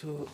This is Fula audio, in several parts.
So,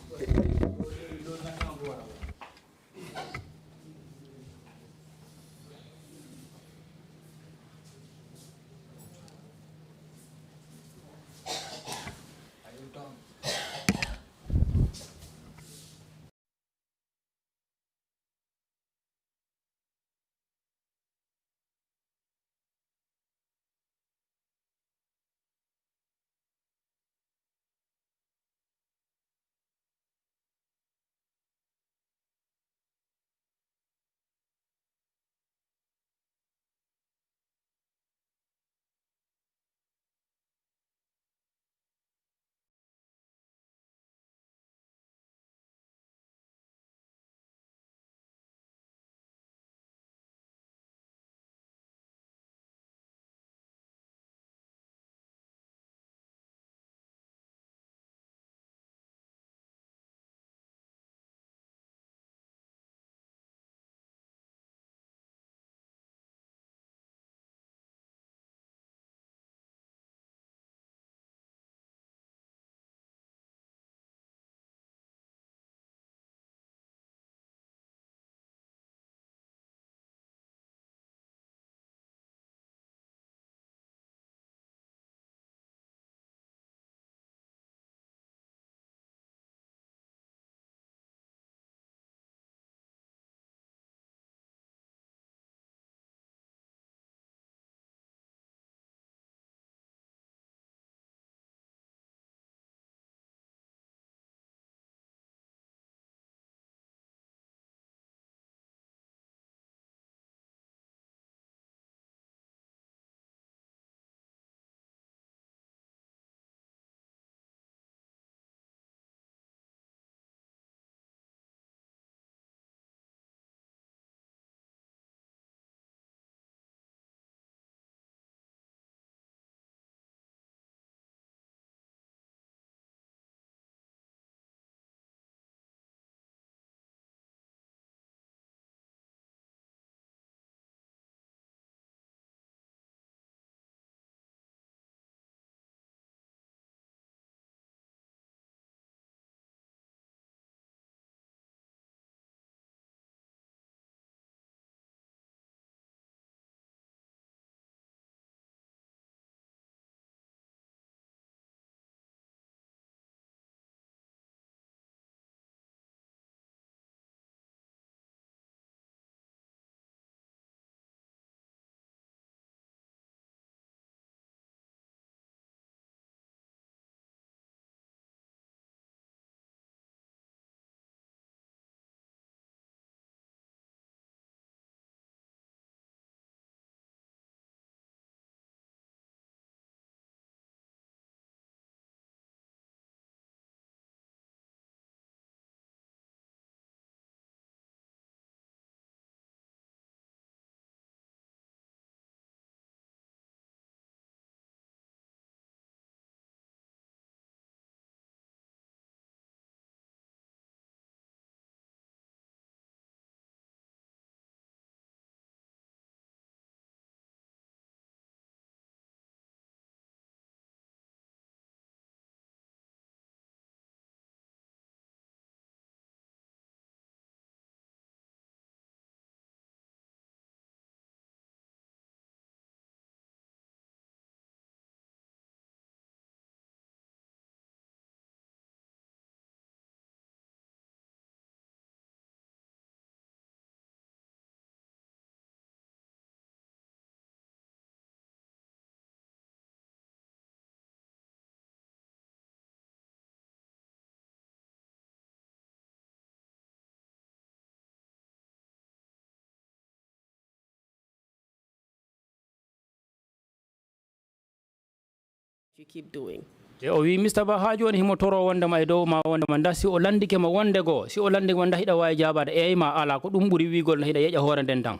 you keep doing. O wi Mr. Ba ha joni himo toro wonde ma e dow ma wonde ma nda si o landike ma wonde go si o landike ma nda hida wawi jabade e ma ala ko dum buri wigol na hida yeja hore den tan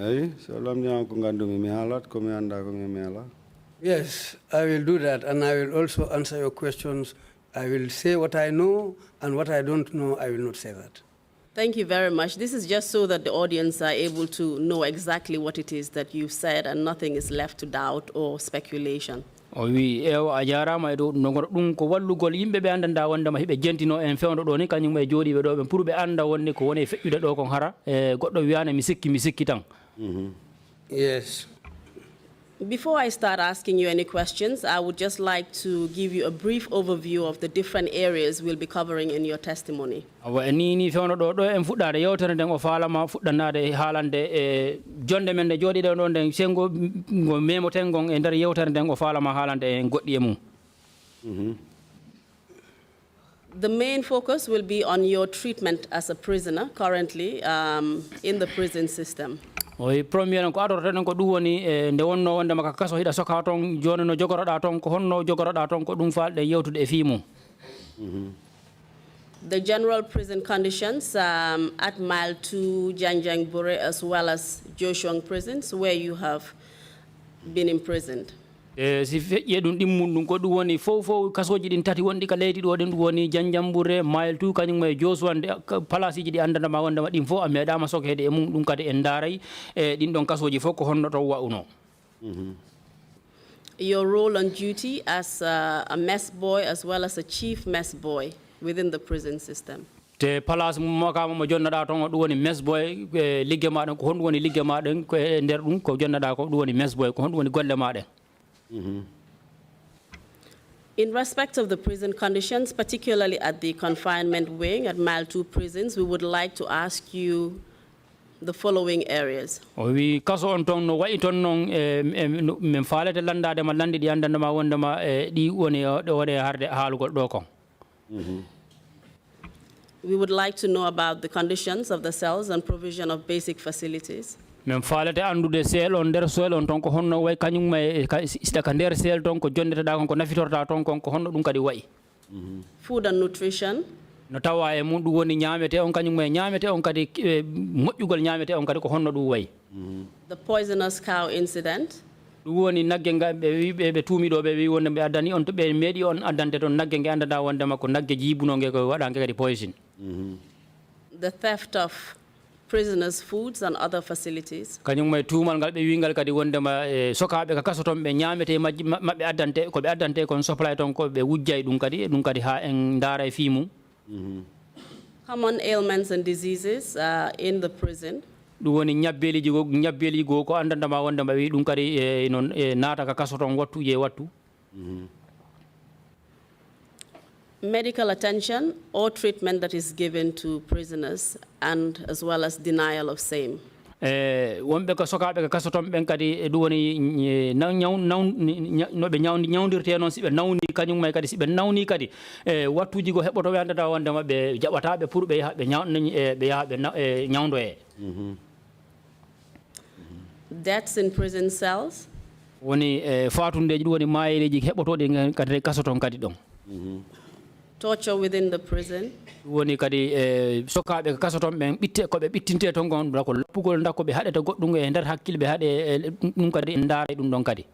ay so lamdi ko gandumi mi halat ko mi anda ko mi mela. yes, I will do that, and I will also answer your questions. I will say what I know, and what I don't know, I will not say that. Thank you very much. This is just so that the audience are able to know exactly what it is that you've said and nothing is left to doubt or speculation. o wi ewa a jarama e dow ɗum ɗon ɗum ko wallugol yimɓe ɓe andanda wondema hiɓe jentino en fewno ɗo ni kañum e jooɗiɓe ɗo ɓe pour ɓe anda wonni ko woni feƴƴude ɗo kon hara e goɗɗo wiyane mi sikki tan. Yes. Before I start asking you any questions, I would just like to give you a brief overview of the different areas we'll be covering in your testimony. awa ni fewno ɗo en fuɗɗade yewtere nden o faalama fuɗɗanade haalande e jonde men nde jooɗiɗe ɗo nden sengo ngo memoten gon e nder yewtere nden o faalama haalande en goɗɗi e mum. The main focus will be on your treatment as a prisoner currently in the prison system. oyi premier ko adorten ko ɗum woni nde wonno wondema ka kaso hiɗa soka toon joni no jogoroɗa toon ko honno jogoroɗa toon ko ɗum falɗe yewtude e fiimum. The general prison conditions at Mile 2, Janjang Bure, as well as Joshua prisons where you have been imprisoned. si feƴƴe ɗum ɗimmum ɗum ko ɗum woni fof kasoji ɗin tati wonɗi ka leydi ɗo ɗin ɗum woni Janjambure Mile 2 kañum e Joshua nde place ji ɗi andandama wondema ɗin fof a meeɗama sokede e mum ɗum kadi en daaray e ɗin ɗon kasoji fof ko honno to wa'uno. Your role on duty as a mess boy as well as a chief mess boy within the prison system. te place makama mo jonnaɗa toon ɗum woni mess boy ligge maɗen ko honɗum woni ligge maɗen ko e nder ɗum ko jonnaɗa ko ɗum woni mess boy ko honɗum woni golle maɗen. In respect of the prison conditions, particularly at the confinement wing at Mile 2 prisons, we would like to ask you the following areas. o wi kaso on toon no wayi toon noon min faalete landade ma landi ɗi andandema wondema ɗi woni ɗo woni harde haalugol ɗo kon. We would like to know about the conditions of the cells and provision of basic facilities. min faalete andude seel on nder seel on toon ko honno way kañum siɗa ka nder seel toon ko jonneteɗa kon ko nafitorta toon kon ko honno ɗum kadi wayi. Food and nutrition. no tawa e mum ɗum woni ñaamete on kañum e ñaamete on kadi moƴƴugol ñaamete on kadi ko honno ɗum wayi. The poisonous cow incident. ɗum woni nagge nga ɓe wi ɓe tuumiɗo ɓe wi wonde ɓe addani on to ɓe meeɗi on addante toon nagge nge andanda wondema ko nagge jiibunonge ko waɗange kadi poison. The theft of prisoners' foods and other facilities. kañum may tuumal ngal ɓe wingal kadi wondema sokaɓe ka kaso toon ɓe ñaamete maɓɓe addante koɓe addante kon supply toon ko ɓe wujjay ɗum kadi ha en daara e fii mum. Common ailments and diseases in the prison. ɗum woni ñabbeliji goo ko andandama wondema wi ɗum kadi non naata ka kaso toon wattu je wattu. Medical attention or treatment that is given to prisoners and as well as denial of same. wonɓe ko sokaɓe ko kaso toon ɓen kadi ɗum woni noɓe ñawdirte noon siɓe nawni kañum may kadi siɓe nawni kadi wattuji go heɓotoɓe andata wondema ɓe jaɓataɓe pour ɓe yaha ɓe ñawdoye. Deaths in prison cells. woni fatundeji ɗum woni mayereji heɓotoɗi kadi kaso toon kadi ɗon. Torture within the prison. woni kadi sokaɓe ko kaso toon ɓen koɓe ɓittinte toon gon ko lappugol dakko ɓe haɗete goɗɗum e nder hakkille ɓe haɗe ɗum kadi en daara ɗum ɗon kadi.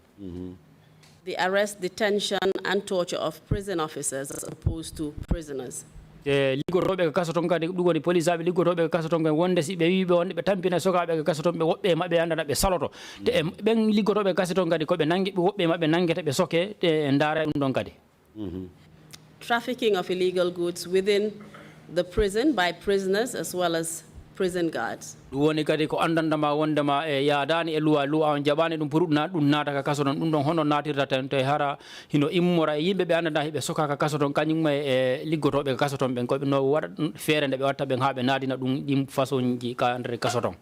The arrest, detention and torture of prison officers as opposed to prisoners. liggotoɓe ko kaso toon kadi ɗum woni police aɓe liggotoɓe ko kaso toon ɓe wonde si ɓe wi ɓe wonde ɓe tampina sokaɓe ko kaso toon ɓe woɓɓe maɓɓe andana ɓe saloto te ɓen liggotoɓe ko kaso toon kadi koɓe nangi woɓɓe maɓɓe nangete ɓe soke te en daara ɗum ɗon kadi. Trafficking of illegal goods within the prison by prisoners as well as prison guards. ɗum woni kadi ko andandama wondema yaadani e luwa on jaɓani ɗum pour ɗum naata ka kaso toon ɗum ɗon hono natirta tan to hara hino immora e yimɓe ɓe andanda hiɓe soka ka kaso toon kañum e liggotoɓe ka kaso toon ɓen koɓe no waɗa feere nde ɓe watta ɓen ha ɓe naadina ɗum ɗin façon ji ka nder kaso toon.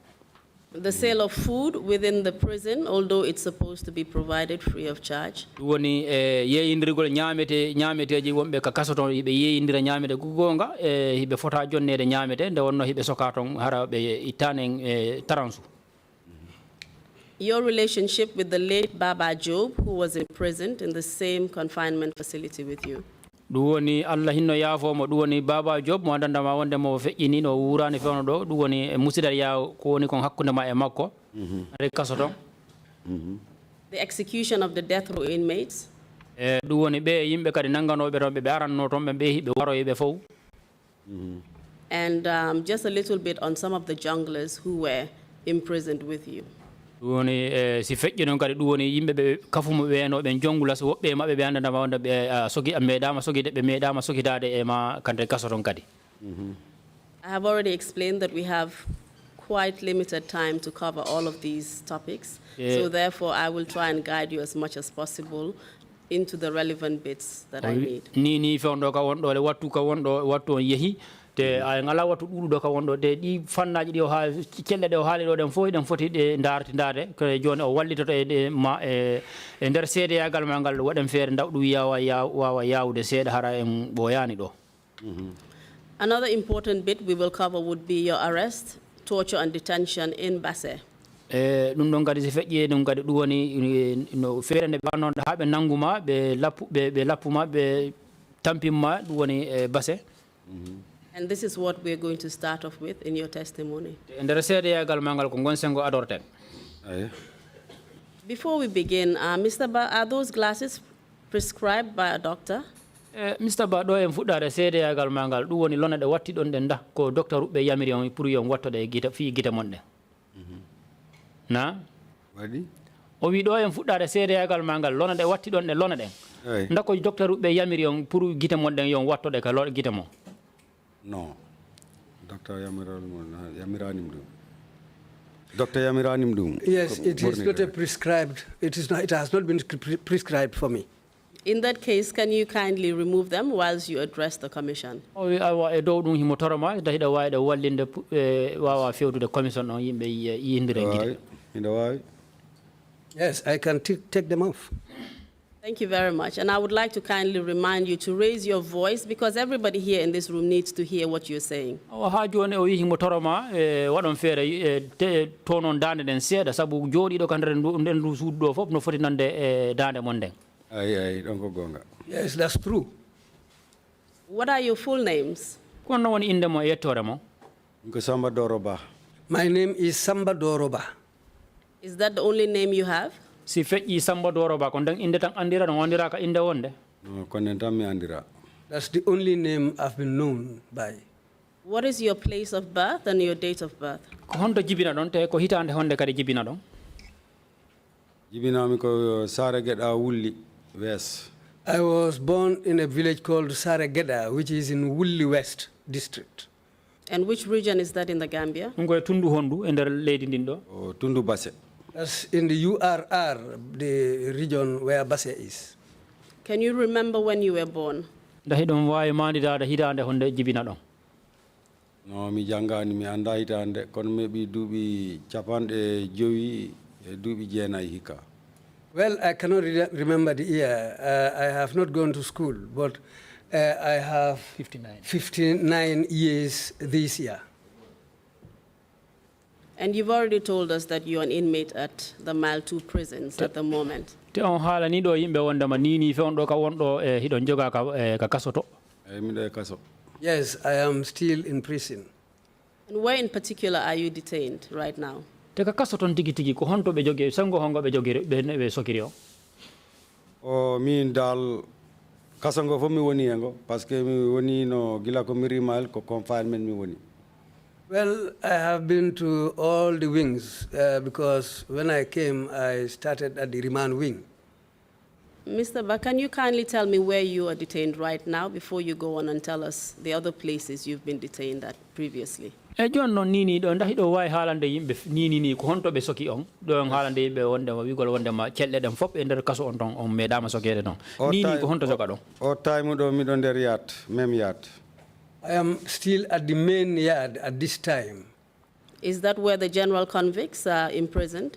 The sale of food within the prison, although it's supposed to be provided free of charge. woni yeeyindirgol ñaameteji wonɓe ka kaso toon hiɓe yeeyindira ñaamete gonga hiɓe fota jonnede ñaamete nde wonno hiɓe soka toon hara ɓe ittanen taransu. Your relationship with the late Baba Job, who was imprisoned in the same confinement facility with you. ɗum woni Allah hinno yaafomo ɗum woni Baba Job mo andandama wondemo feƴƴini no wurani fewno ɗo ɗum woni musidal yaw ko woni kon hakkude ma e makko re kaso toon. The execution of the death row inmates. ɗum woni ɓe yimɓe kadi nangganoɓe toon ɓe aranno toon ɓe hiɓe waroyeɓe fof. And just a little bit on some of the junglers who were imprisoned with you. woni si feƴƴi noon kadi ɗum woni yimɓe ɓe kafumo weenoɓe jongula so woɓɓe maɓɓe ɓe andana wonde ɓe sogi meeɗama sogide ɓe meeɗama sogidade e ma kande kaso ton kadi. I have already explained that we have quite limited time to cover all of these topics. So therefore, I will try and guide you as much as possible into the relevant bits that I need. Ni fewndo ka wonɗo le wattu ka wonɗo wattu on yeehi te ay ngala wattu ɗuɗuɗo ka wonɗo te ɗi fannaji ɗi o ha celle ɗe o haali ɗo ɗen fof ɗen foti ɗe dartidade ko joni o wallitoto e ma e nder seedeyagal ma ngal waɗen feere dawɗu wawa yawde seeɗa hara en ɓoyani ɗo. Another important bit we will cover would be your arrest, torture and detention in Basse. ɗum ɗon kadi si feƴƴi ɗum kadi ɗum woni no feere nde ɓe annonɗa ha ɓe nangguma ɓe lappuma ɓe tampinma ɗum woni Basse. And this is what we're going to start off with in your testimony. nder seedeyagal ma ngal ko gonsengo adorten. Before we begin, Mr. Ba, are those glasses prescribed by a doctor? Mr. Ba, ɗo en fuɗɗade seedeyagal ma ngal ɗum woni lona ɗe watti ɗon ɗen da ko docteur uɓɓe yamiri on pour yon wattoɗe gita fi gita mon ɗen. Na waɗi o wi ɗo en fuɗɗade seedeyagal ma ngal lona ɗe watti ɗon ɗe lona ɗen ndako docteur uɓɓe yamiri on pour gita mon ɗen yon wattoɗe ka gita mon. non docteur yamiranim ɗum docteur yamiranim ɗum. Yes, it is not a prescribed, it has not been prescribed for me. In that case, can you kindly remove them whilst you address the commission? E dow ɗum himo toroma hiɗa wawi ɗe wallinde wawa fewtude commission on yimɓe yindira gite. Hiɗa wawi. Yes, I can take them off. Thank you very much. And I would like to kindly remind you to raise your voice because everybody here in this room needs to hear what you're saying. Ha joni o wi himo toroma waɗon feere tonon dande ɗen seeɗa saabu jooɗiɗo ka nder ndu suudu ɗo fof no foti nande dande mon ɗen. Ay, ɗon ko gonga. Yes, that's true. What are your full names? Kono woni inde mo yettore mo? Ko Samba Doroba. My name is Samba Doroba. Is that the only name you have? Si feƴƴi Samba Doroba ko nden inde tan andira no wondira ka inde wonde. Ko nden tan mi andira. That's the only name I've been known by. What is your place of birth and your date of birth? Ko honto jibina ɗon te ko hitande honde kadi jibina ɗon? Jibinami ko Sare Geɗa Wulli West. I was born in a village called Saregeda, which is in Wulli West district. And which region is that in the Gambia? Ɗum koye tundu hondu e nder leydi ndin ɗo. Tundu Basse. That's in the URR, the region where Basse is. Can you remember when you were born? Dahi ɗum wawi mandidade hitande honde jibina ɗon. No, mi jangani mi anda hitande kono meɓi duuɓi capanɗe joyi e duuɓi jeenayi hikka. Well, I cannot remember the year. I have not gone to school, but I have 59 years this year. And you've already told us that you're an inmate at the Mile 2 prisons at the moment. Te on haala ni ɗo yimɓe wondema nini fewonɗo ka wonɗo e hiɗon joga ka kaso to. Miɗo e kaso. Yes, I am still in prison. And where in particular are you detained right now? Te ka kaso ton tigi tigi ko honto ɓe jogi sengo hongo ɓe jogiri ɓe sokiri o. O min dal kaso ngo fof mi woni e ngo par ce que mi woni no gila ko mirimal ko confinement mi woni. Well, I have been to all the wings because when I came, I started at the remand wing. Mr. Ba, can you kindly tell me where you are detained right now before you go on and tell us the other places you've been detained at previously? E joni noon nini ɗo dahi ɗo wawi haalande yimɓe nini ni ko honto ɓe soki on ɗo on haalande yimɓe wondema wigol wondema celɗe ɗen fof e nder kaso on ton on meeɗama sokede ton nini ko honto joga ɗon. O time ɗo miɗo nder yard même yard. I am still at the main yard at this time. Is that where the general convicts are imprisoned?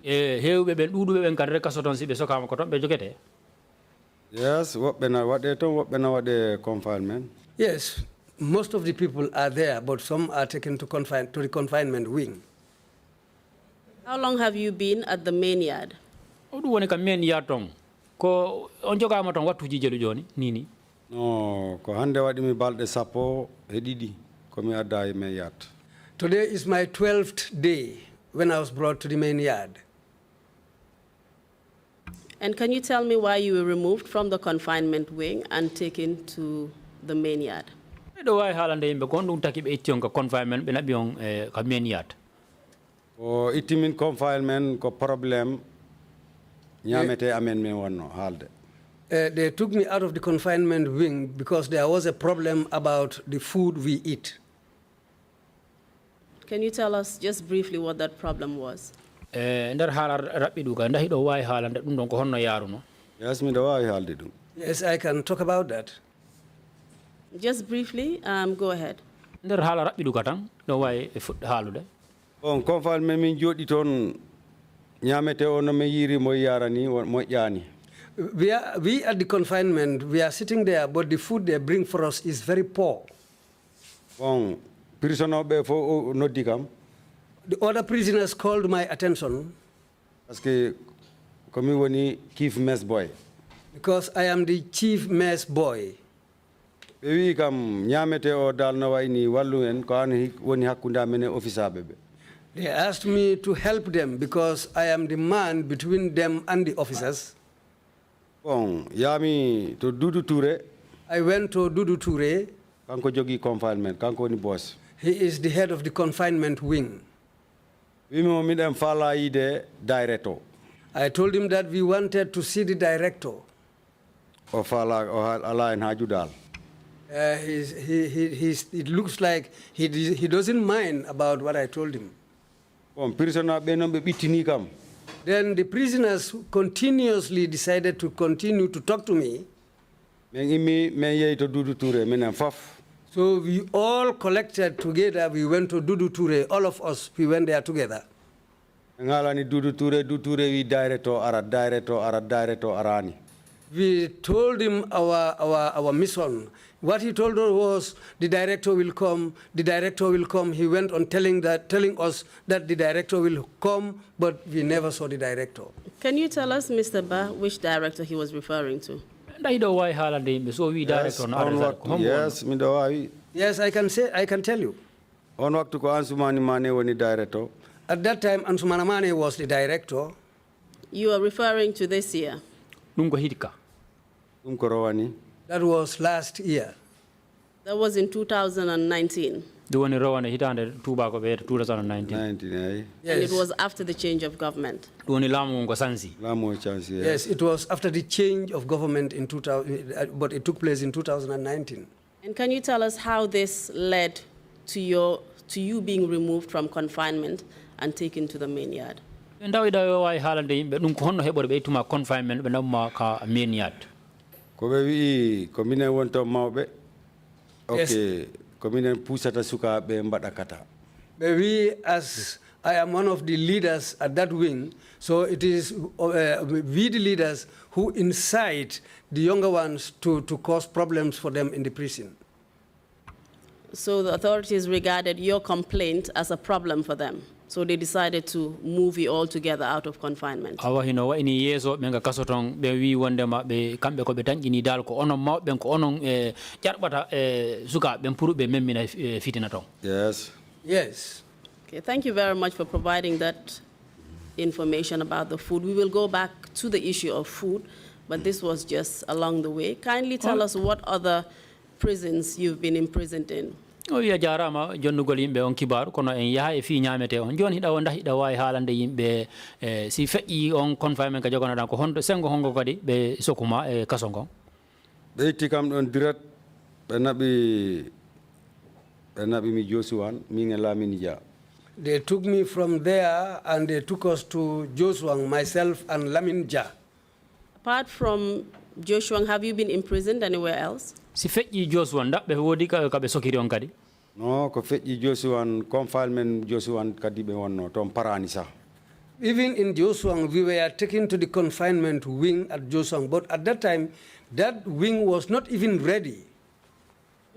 Hewɓe ɓen ɗuɗuɓe ɓen kadi kaso ton si ɓe sokama ko ton ɓe jogete. Yes, woɓɓe na waɗe toon woɓɓe na waɗe confinement. Yes, most of the people are there, but some are taken to the confinement wing. How long have you been at the main yard? O ɗum woni kam main yard ton ko on jogama ton wattuji jelu joni nini. No, ko hande waɗi mi balɗe sappo e ɗiɗi komi adda e main yard. Today is my 12th day when I was brought to the main yard. And can you tell me why you were removed from the confinement wing and taken to the main yard? Ɗo wawi haalande yimɓe kon ɗum taki ɓe itti on ka confinement ɓe naɓi on ka main yard. o itimin confinement ko problem nyamete amen me wonno halde. They took me out of the confinement wing because there was a problem about the food we eat. Can you tell us just briefly what that problem was? Ndar haala raɓɓiɗuka ndahi ɗo wawi haalande ɗum ɗon ko honno yaaruno? Yes, mi ɗo wawi haalde ɗum. Yes, I can talk about that. Just briefly, go ahead. Ndar haala raɓɓiɗuka tan ɗo wawi fuɗɗo haalude. On confinement min joɗi toon nyamete o no me yiri mo yarani moƴƴani. We at the confinement, we are sitting there, but the food they bring for us is very poor. Bon, prisoner be fo noddi kam. The other prisoners called my attention. Parce que komi woni chief mess boy. Because I am the chief mess boy. Be wi kam nyamete o dal no wayni wallu en ko an woni hakkunde amen officer be. They asked me to help them because I am the man between them and the officers. Bon, yami to Dudu Touré. I went to Dudu Touré. Kanko jogi confinement, kanko ni boss. He is the head of the confinement wing. We midem fala ide director. I told him that we wanted to see the director. O fala o ala en hajudal. It looks like he doesn't mind about what I told him. Bon, prisoner be no be bitini kam. Then the prisoners continuously decided to continue to talk to me. So we all collected together. We went to Dudu Touré. All of us, we went there together. We told him our mission. What he told us was the director will come, the director will come. He went on telling us that the director will come, but we never saw the director. Can you tell us, Mr. Ba, which director he was referring to? Yes, I can tell you. At that time, Ansumana Mane was the director. You are referring to this year? That was last year. That was in 2019. The one in 2019. Yes. And it was after the change of government. Yes, it was after the change of government in 2000, but it took place in 2019. And can you tell us how this led to you being removed from confinement and taken to the main yard? Okay, we, as I am one of the leaders at that wing, so it is we the leaders who incite the younger ones to cause problems for them in the prison. So the authorities regarded your complaint as a problem for them. So they decided to move you all together out of confinement. Yes. Yes. Okay, thank you very much for providing that information about the food. We will go back to the issue of food, but this was just along the way. Kindly tell us what other prisons you've been imprisoned in. O wiya jarama jonnugol yimɓe on kibaru kono en yaha e fi ñamete on joni hiɗa o hiɗa wawi haalande yimɓe si feƴƴi on confinement ka jogonoɗan ko honto sengo hongo kadi ɓe sokuma e kaso ngon ɓe itti kam ɗon direct ɓe naɓi mi Josuwan min e Lamine Dia. They took me from there and they took us to Joshua, myself and Lamine Dia. Apart from Joshua, have you been imprisoned anywhere else? Si feƴƴi Joshua ndaɓɓe woodi kaɓe sokiri on kadi? No, ko feƴƴi Joshua confinement Joshua kadi ɓe wonno toon parani sa. Even in Joshua, we were taken to the confinement wing at Joshua, but at that time, that wing was not even ready.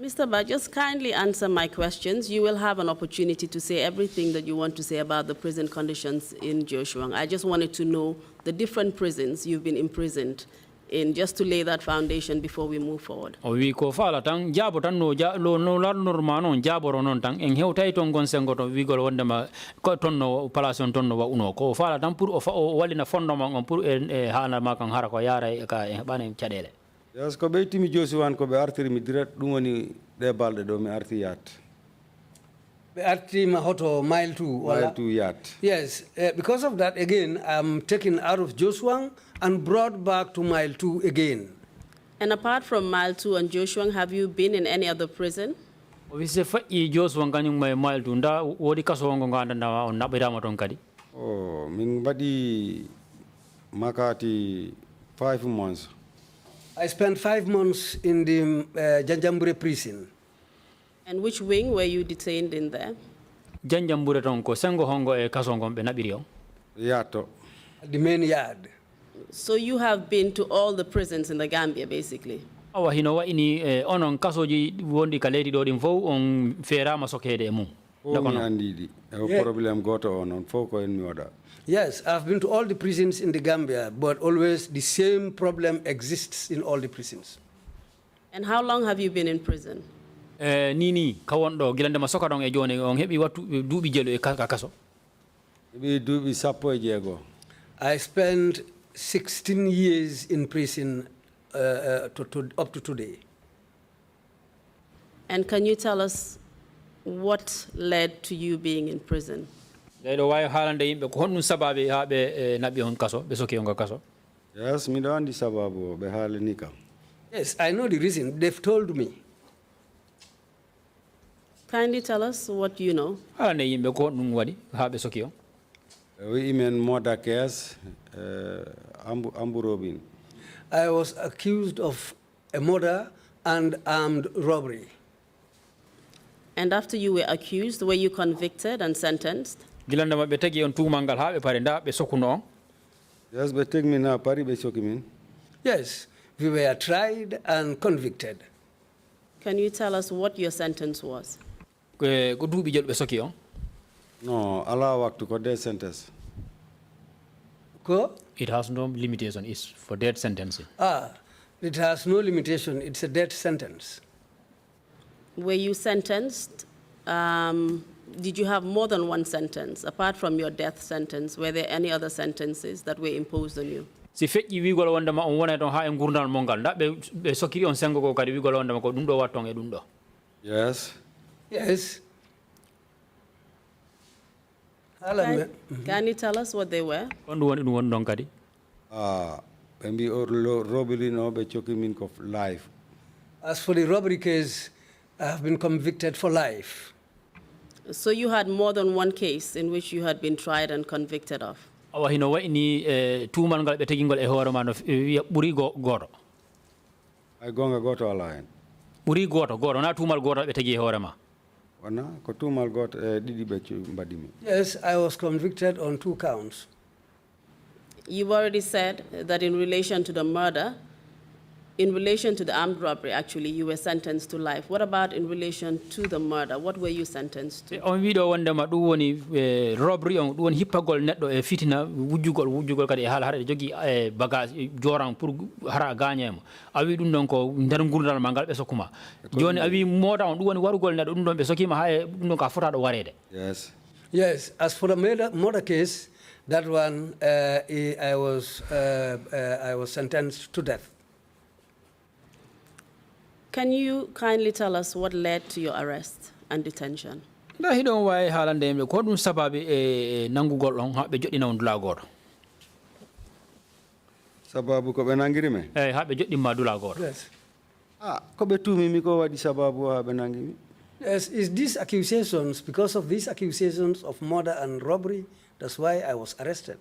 Mr. Ba, just kindly answer my questions. You will have an opportunity to say everything that you want to say about the prison conditions in Joshua. I just wanted to know the different prisons you've been imprisoned in, just to lay that foundation before we move forward. O wi ko fala tan jabo tan no lar normal non jaboro non tan en hewtay ton gon sengo to wi gol wondema ko tonno place on tonno wa uno ko fala tan pour o walina fondement on pour e hala ma kan hara ko yara ka e bane cadele. Yes, ko ɓeytimi Josuwan ko ɓe artiri mi direct ɗum woni ɗe balɗe ɗo mi arti yat. At Mahoto, mile 2. Mile 2 yard. Yes, because of that, again, I'm taken out of Joshua and brought back to mile 2 again. And apart from mile 2 and Joshua, have you been in any other prison? Obviously, fa Joshua kanyung may mile tunda wodi kaso nganda na on nabira maton kadi. Oh, min badi makati 5 months. I spent 5 months in the Janjambure prison. And which wing were you detained in there? Janjambure tonko sengo hongo e kaso ngombe nabirio. Yato. The main yard. So you have been to all the prisons in the Gambia, basically? Awa hinowa ini onon kaso ji wondi kaledi do dim fo on fera masokede mu. Andidi. Problem got on foko in mi order. Yes, I've been to all the prisons in the Gambia, but always the same problem exists in all the prisons. And how long have you been in prison? Nini kawondo gilande masoka dong e joni on hebi watu dubi jelo e kaso. Bi dubi sapo jego. I spent 16 years in prison up to today. And can you tell us what led to you being in prison? Ledo way halande yimbe ko honnun sababe habe nabi on kaso be soki on kaso. Yes, mi do andi sababu be halani kam. Yes, I know the reason. They've told me. Kindly tell us what you know. Halande yimbe ko honnun wadi habe soki on. We men murder case ambu robin. I was accused of a murder and armed robbery. And after you were accused, were you convicted and sentenced? Gilande mabbe tagi on tumangal habe parenda be sokuno. Yes, but take me now pari be sokimin. Yes, we were tried and convicted. Can you tell us what your sentence was? Ko dubi jelo be soki on. No, Allah work to death sentence. Ko? It has no limitation. It's for death sentence. It has no limitation. It's a death sentence. Were you sentenced? Did you have more than one sentence? Apart from your death sentence, were there any other sentences that were imposed on you? Si feƴƴi wigol wonde ma on wona ton ha e gurdal mongal da be sokiri on sengo ko kadi wigol wonde ma ko dum do watton e dum do. Yes. Yes. Can you tell us what they were? On dum woni don kadi. Maybe or robbery no be chokimin of life. As for the robbery case, I have been convicted for life. So you had more than one case in which you had been tried and convicted of? Awa hino wa ini tuumal ngal be tegingol e hoore ma no buri goto. I gonga goto alain. Buri goto na tuumal goto be tegi e hoore ma. Wana ko tuumal goto didi be mbadimi. Yes, I was convicted on 2 counts. You've already said that in relation to the murder, in relation to the armed robbery, actually, you were sentenced to life. What about in relation to the murder? What were you sentenced to? On wido wonde ma dum woni robbery on dum woni hippagol neddo e fitina wujjugol kadi e hala hade jogi bagage joran pour hara gagnemo awi dum don ko der gurdal mangal be sokuma joni awi moda on dum woni warugol neddo dum don be sokima ha e dum don ka fota do warede. Yes, as for the murder case, that one I was sentenced to death. Can you kindly tell us what led to your arrest and detention? Da hidon way halande mi ko dum sababi e nangugol on habe joddina on dula goto. Sababu ko be nangiri me? Habe joddima dula goto. Yes. Ko be tumi mi ko wadi sababu habe nangiri. Yes, is these accusations, because of these accusations of murder and robbery, that's why I was arrested.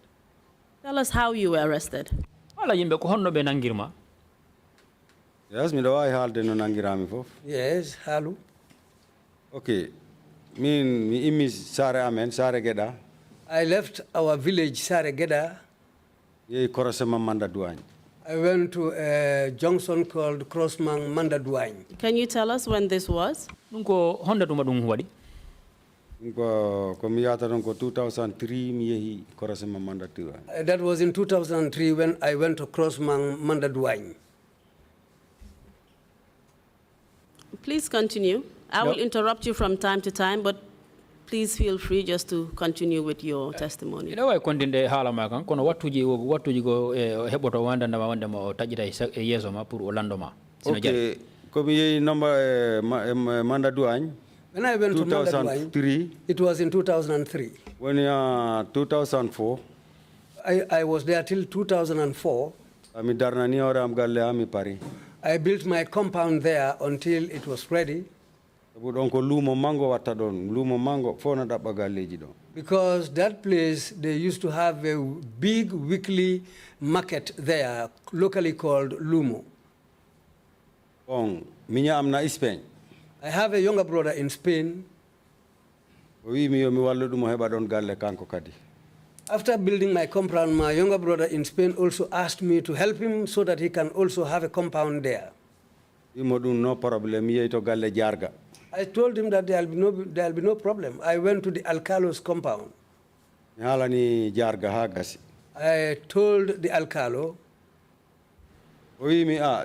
Tell us how you were arrested. Wala yimbe ko honno be nangirma. Yes, mi do ay halde no nangirami fof. Yes, halu. Okay. Mi imi sare amen, sare geda. I left our village, Sare Geda. Ye korosema manda duany. I went to a junction called Crossman Mandaduany. Can you tell us when this was? Dum ko honda dum dum wadi. Ko mi yata don ko 2003 mi yehi korosema manda duany. That was in 2003 when I went to Crossman Mandaduany. Please continue. I will interrupt you from time to time, but please feel free just to continue with your testimony. Ina way kondinde hala ma kan kono wattuji go heboto wanda na wanda mo tajita yeso ma pour orlando ma. Okay, ko mi yehi number manda duany. When I went to Mangadwine, 2003. it was in 2003. When 2004. I was there till 2004. Ami darnani ora am galle ami pari. I built my compound there until it was ready. Lumo mango watadon, lumo mango fona da bagaleji don. Because that place, they used to have a big weekly market there, locally called Lumo. Minya amna Spain. I have a younger brother in Spain. Mi wallu dum heba don galle kanko kadi. After building my compound, my younger brother in Spain also asked me to help him so that he can also have a compound there. No problem, galle jarga. I told him that there'll be no problem. I went to the Alcalo's compound. I told the Alcalo.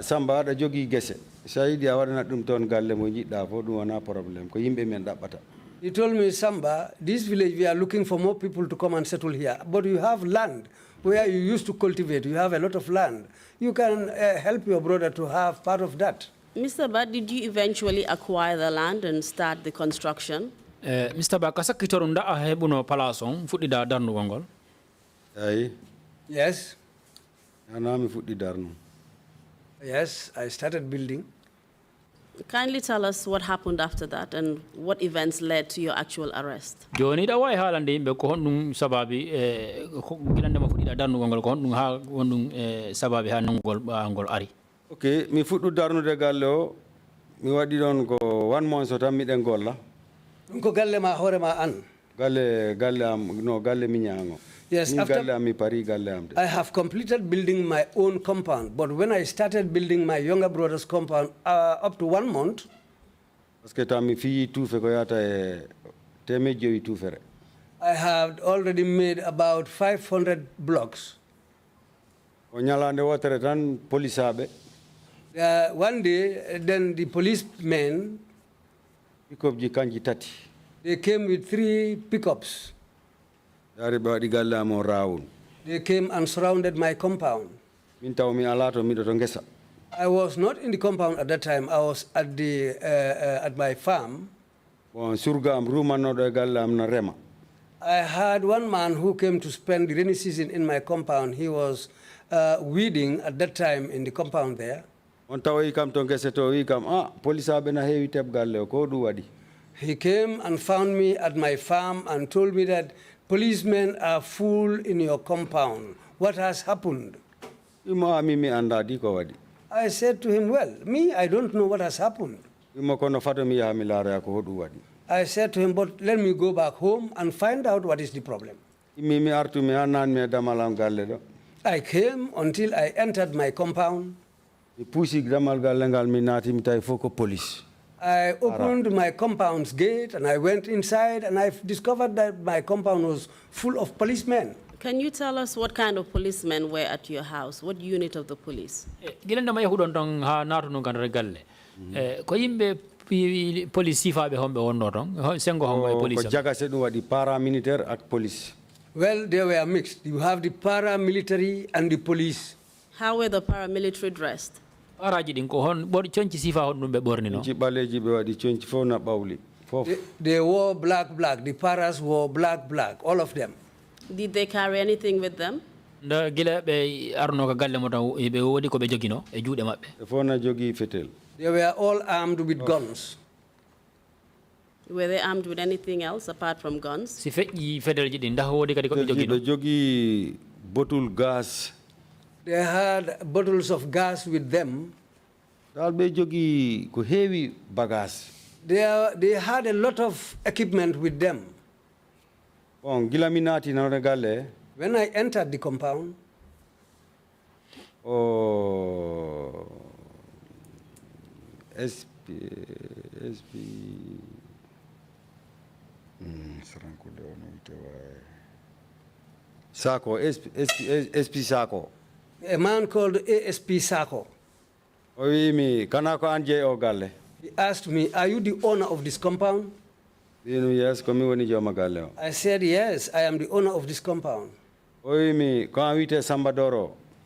Samba da jogi gese. Saidi awarna dum ton galle mo jidda fo dum wana problem ko yimbe men dabbata. He told me, Samba, this village, we are looking for more people to come and settle here. But you have land where you used to cultivate. You have a lot of land. You can help your brother to have part of that. Mr. Ba, did you eventually acquire the land and start the construction? Mr. Ba, kasa kitorunda ahebuno palasong futi da darnu gongol? Yes. Anami futi darnu. Yes, I started building. Kindly tell us what happened after that and what events led to your actual arrest. Joni da way halande be ko honnum sababi gilande ma futi da darnu gongol ko honnum ha wonnum sababi ha nongol ngol ari. Okay, mi fuɗɗu darnude galle o mi waɗi ɗon ko 1 month so tan miɗen golla. Ɗum ko galle ma hoore ma an. Galle am no galle miñango. Yes, Ni after galle am mi pari galle am de. I have completed building my own compound, but when I started building my younger brother's compound up to 1 month, Parce que tam mi fiyi tuufe ko yata e temejoyi tuufere. I had already made about 500 blocks. O ñalande wotere tan police aɓe. One day, then the policemen, Pick-up ji kanji tati. they came with 3 pickups. Yari ɓe waɗi galle am o rawun. They came and surrounded my compound. Min taw mi ala to miɗo to ngesa. I was not in the compound at that time. I was at my farm. Bon surga am rumannoɗo e galle am na rema. I had one man who came to spend the rainy season in my compound. He was weeding at that time in the compound there. On tawi kam to ngese to wi kam police aɓe na heewi teb galle o ko ɗum waɗi. He came and found me at my farm and told me that policemen are full in your compound. What has happened? Imo ami mi anda di ko waɗi. I said to him, well, me, I don't know what has happened. Imo kono fato mi yaha mi laara ko hoɗum waɗi. I said to him, but let me go back home and find out what is the problem. Mi artu mi annan mi damal am galle ɗo. I came until I entered my compound. Mi puusi damal galle ngal mi naati mi tawi fof ko police. I opened my compound's gate and I went inside and I discovered that my compound was full of policemen. Can you tell us what kind of policemen were at your house? What unit of the police? Gilande ma yahudon ton ha natu no kan galle. Ko yimbe police sifaɓe homɓe wonno ton sengo homɓe e police ko jagase ɗum waɗi paramilitaire ak police. Well, they were mixed. You have the paramilitary and the police. How were the paramilitary dressed? Paraji ɗin ko hon ɓoɗ coñci sifa hon ɗum ɓe ɓorni no. Ci ɓaleji ɓe waɗi coñci fof na ɓawli fof. They wore black. The paras wore black, all of them. Did they carry anything with them? Nda gila ɓe arno ko galle mo tan ɓe woodi ko ɓe jogino e juuɗe maɓɓe. Ɓe fof na jogii fetel. They were all armed with guns. Were they armed with anything else apart from guns? Si feƴƴi fedelji ɗin ndax woodi kadi ko ɓe jogino. Ɓe jogii bottle gas. They had bottles of gas with them. Dal ɓe jogii ko heewi bagage. They had a lot of equipment with them. Bon gila mi naati nawde galle. When I entered the compound, Sako, SP Sako. a man called ASP Sako. He asked me, are you the owner of this compound? Yes, I said, yes, I am the owner of this compound. He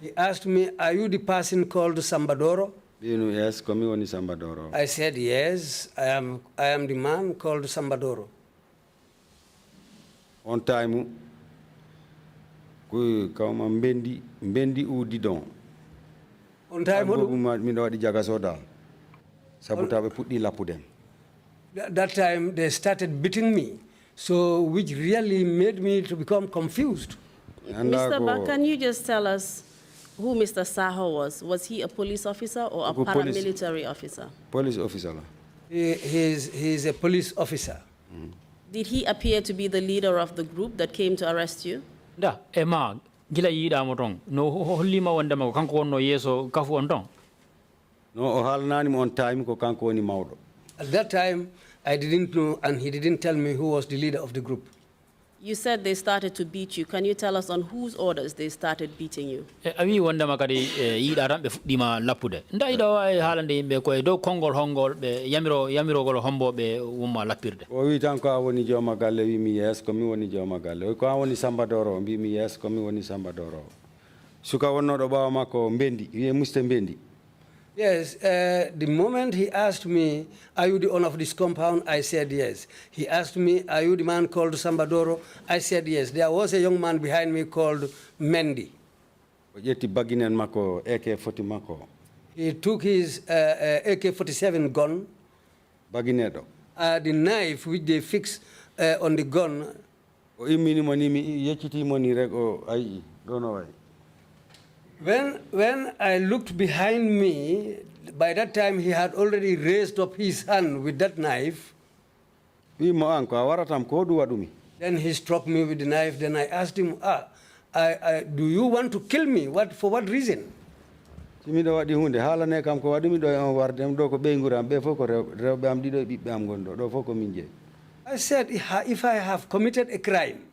He asked me, are you the person called Sambadoro? Yes, komi woni Sambadoro. I said, yes, I am the man called Sambadoro. On time, ku kama mbendi udidon. On time, Mi do wadi jaga soda. Sabuta be putdi lapudem. that time they started beating me, so which really made me to become confused. Mr. Ba, can you just tell us who Mr. Saho was? Was he a police officer or a paramilitary officer? Police officer. He's a police officer. Did he appear to be the leader of the group that came to arrest you? Da, ema, gila yida motong. No holima wanda ma kanko no yeso kafu ontong. No, ohal nani on time ko kanko woni mawdo. At that time, I didn't know, and he didn't tell me who was the leader of the group. You said they started to beat you. Can you tell us on whose orders they started beating you? Awi wanda makadi yida rambe dima lapude. Nda ida wa halande be ko do kongol hongol be yamiro gol hombo be wuma lapirde. O wi tan ko woni joma galle wi mi yes ko mi woni joma galle. Ko woni Sambadoro mbi mi yes ko mi woni Sambadoro. Suka wonno do bawa makko mbendi, wi muste mbendi. Yes, the moment he asked me, are you the owner of this compound? I said yes. He asked me, are you the man called Sambadoro? I said yes. There was a young man behind me called Mendy. He took his AK-47 gun, the knife which they fixed on the gun. When I looked behind me, by that time he had already raised up his hand with that knife. Then he struck me with the knife. Then I asked him, do you want to kill me? For what reason? I said, if I have committed a crime,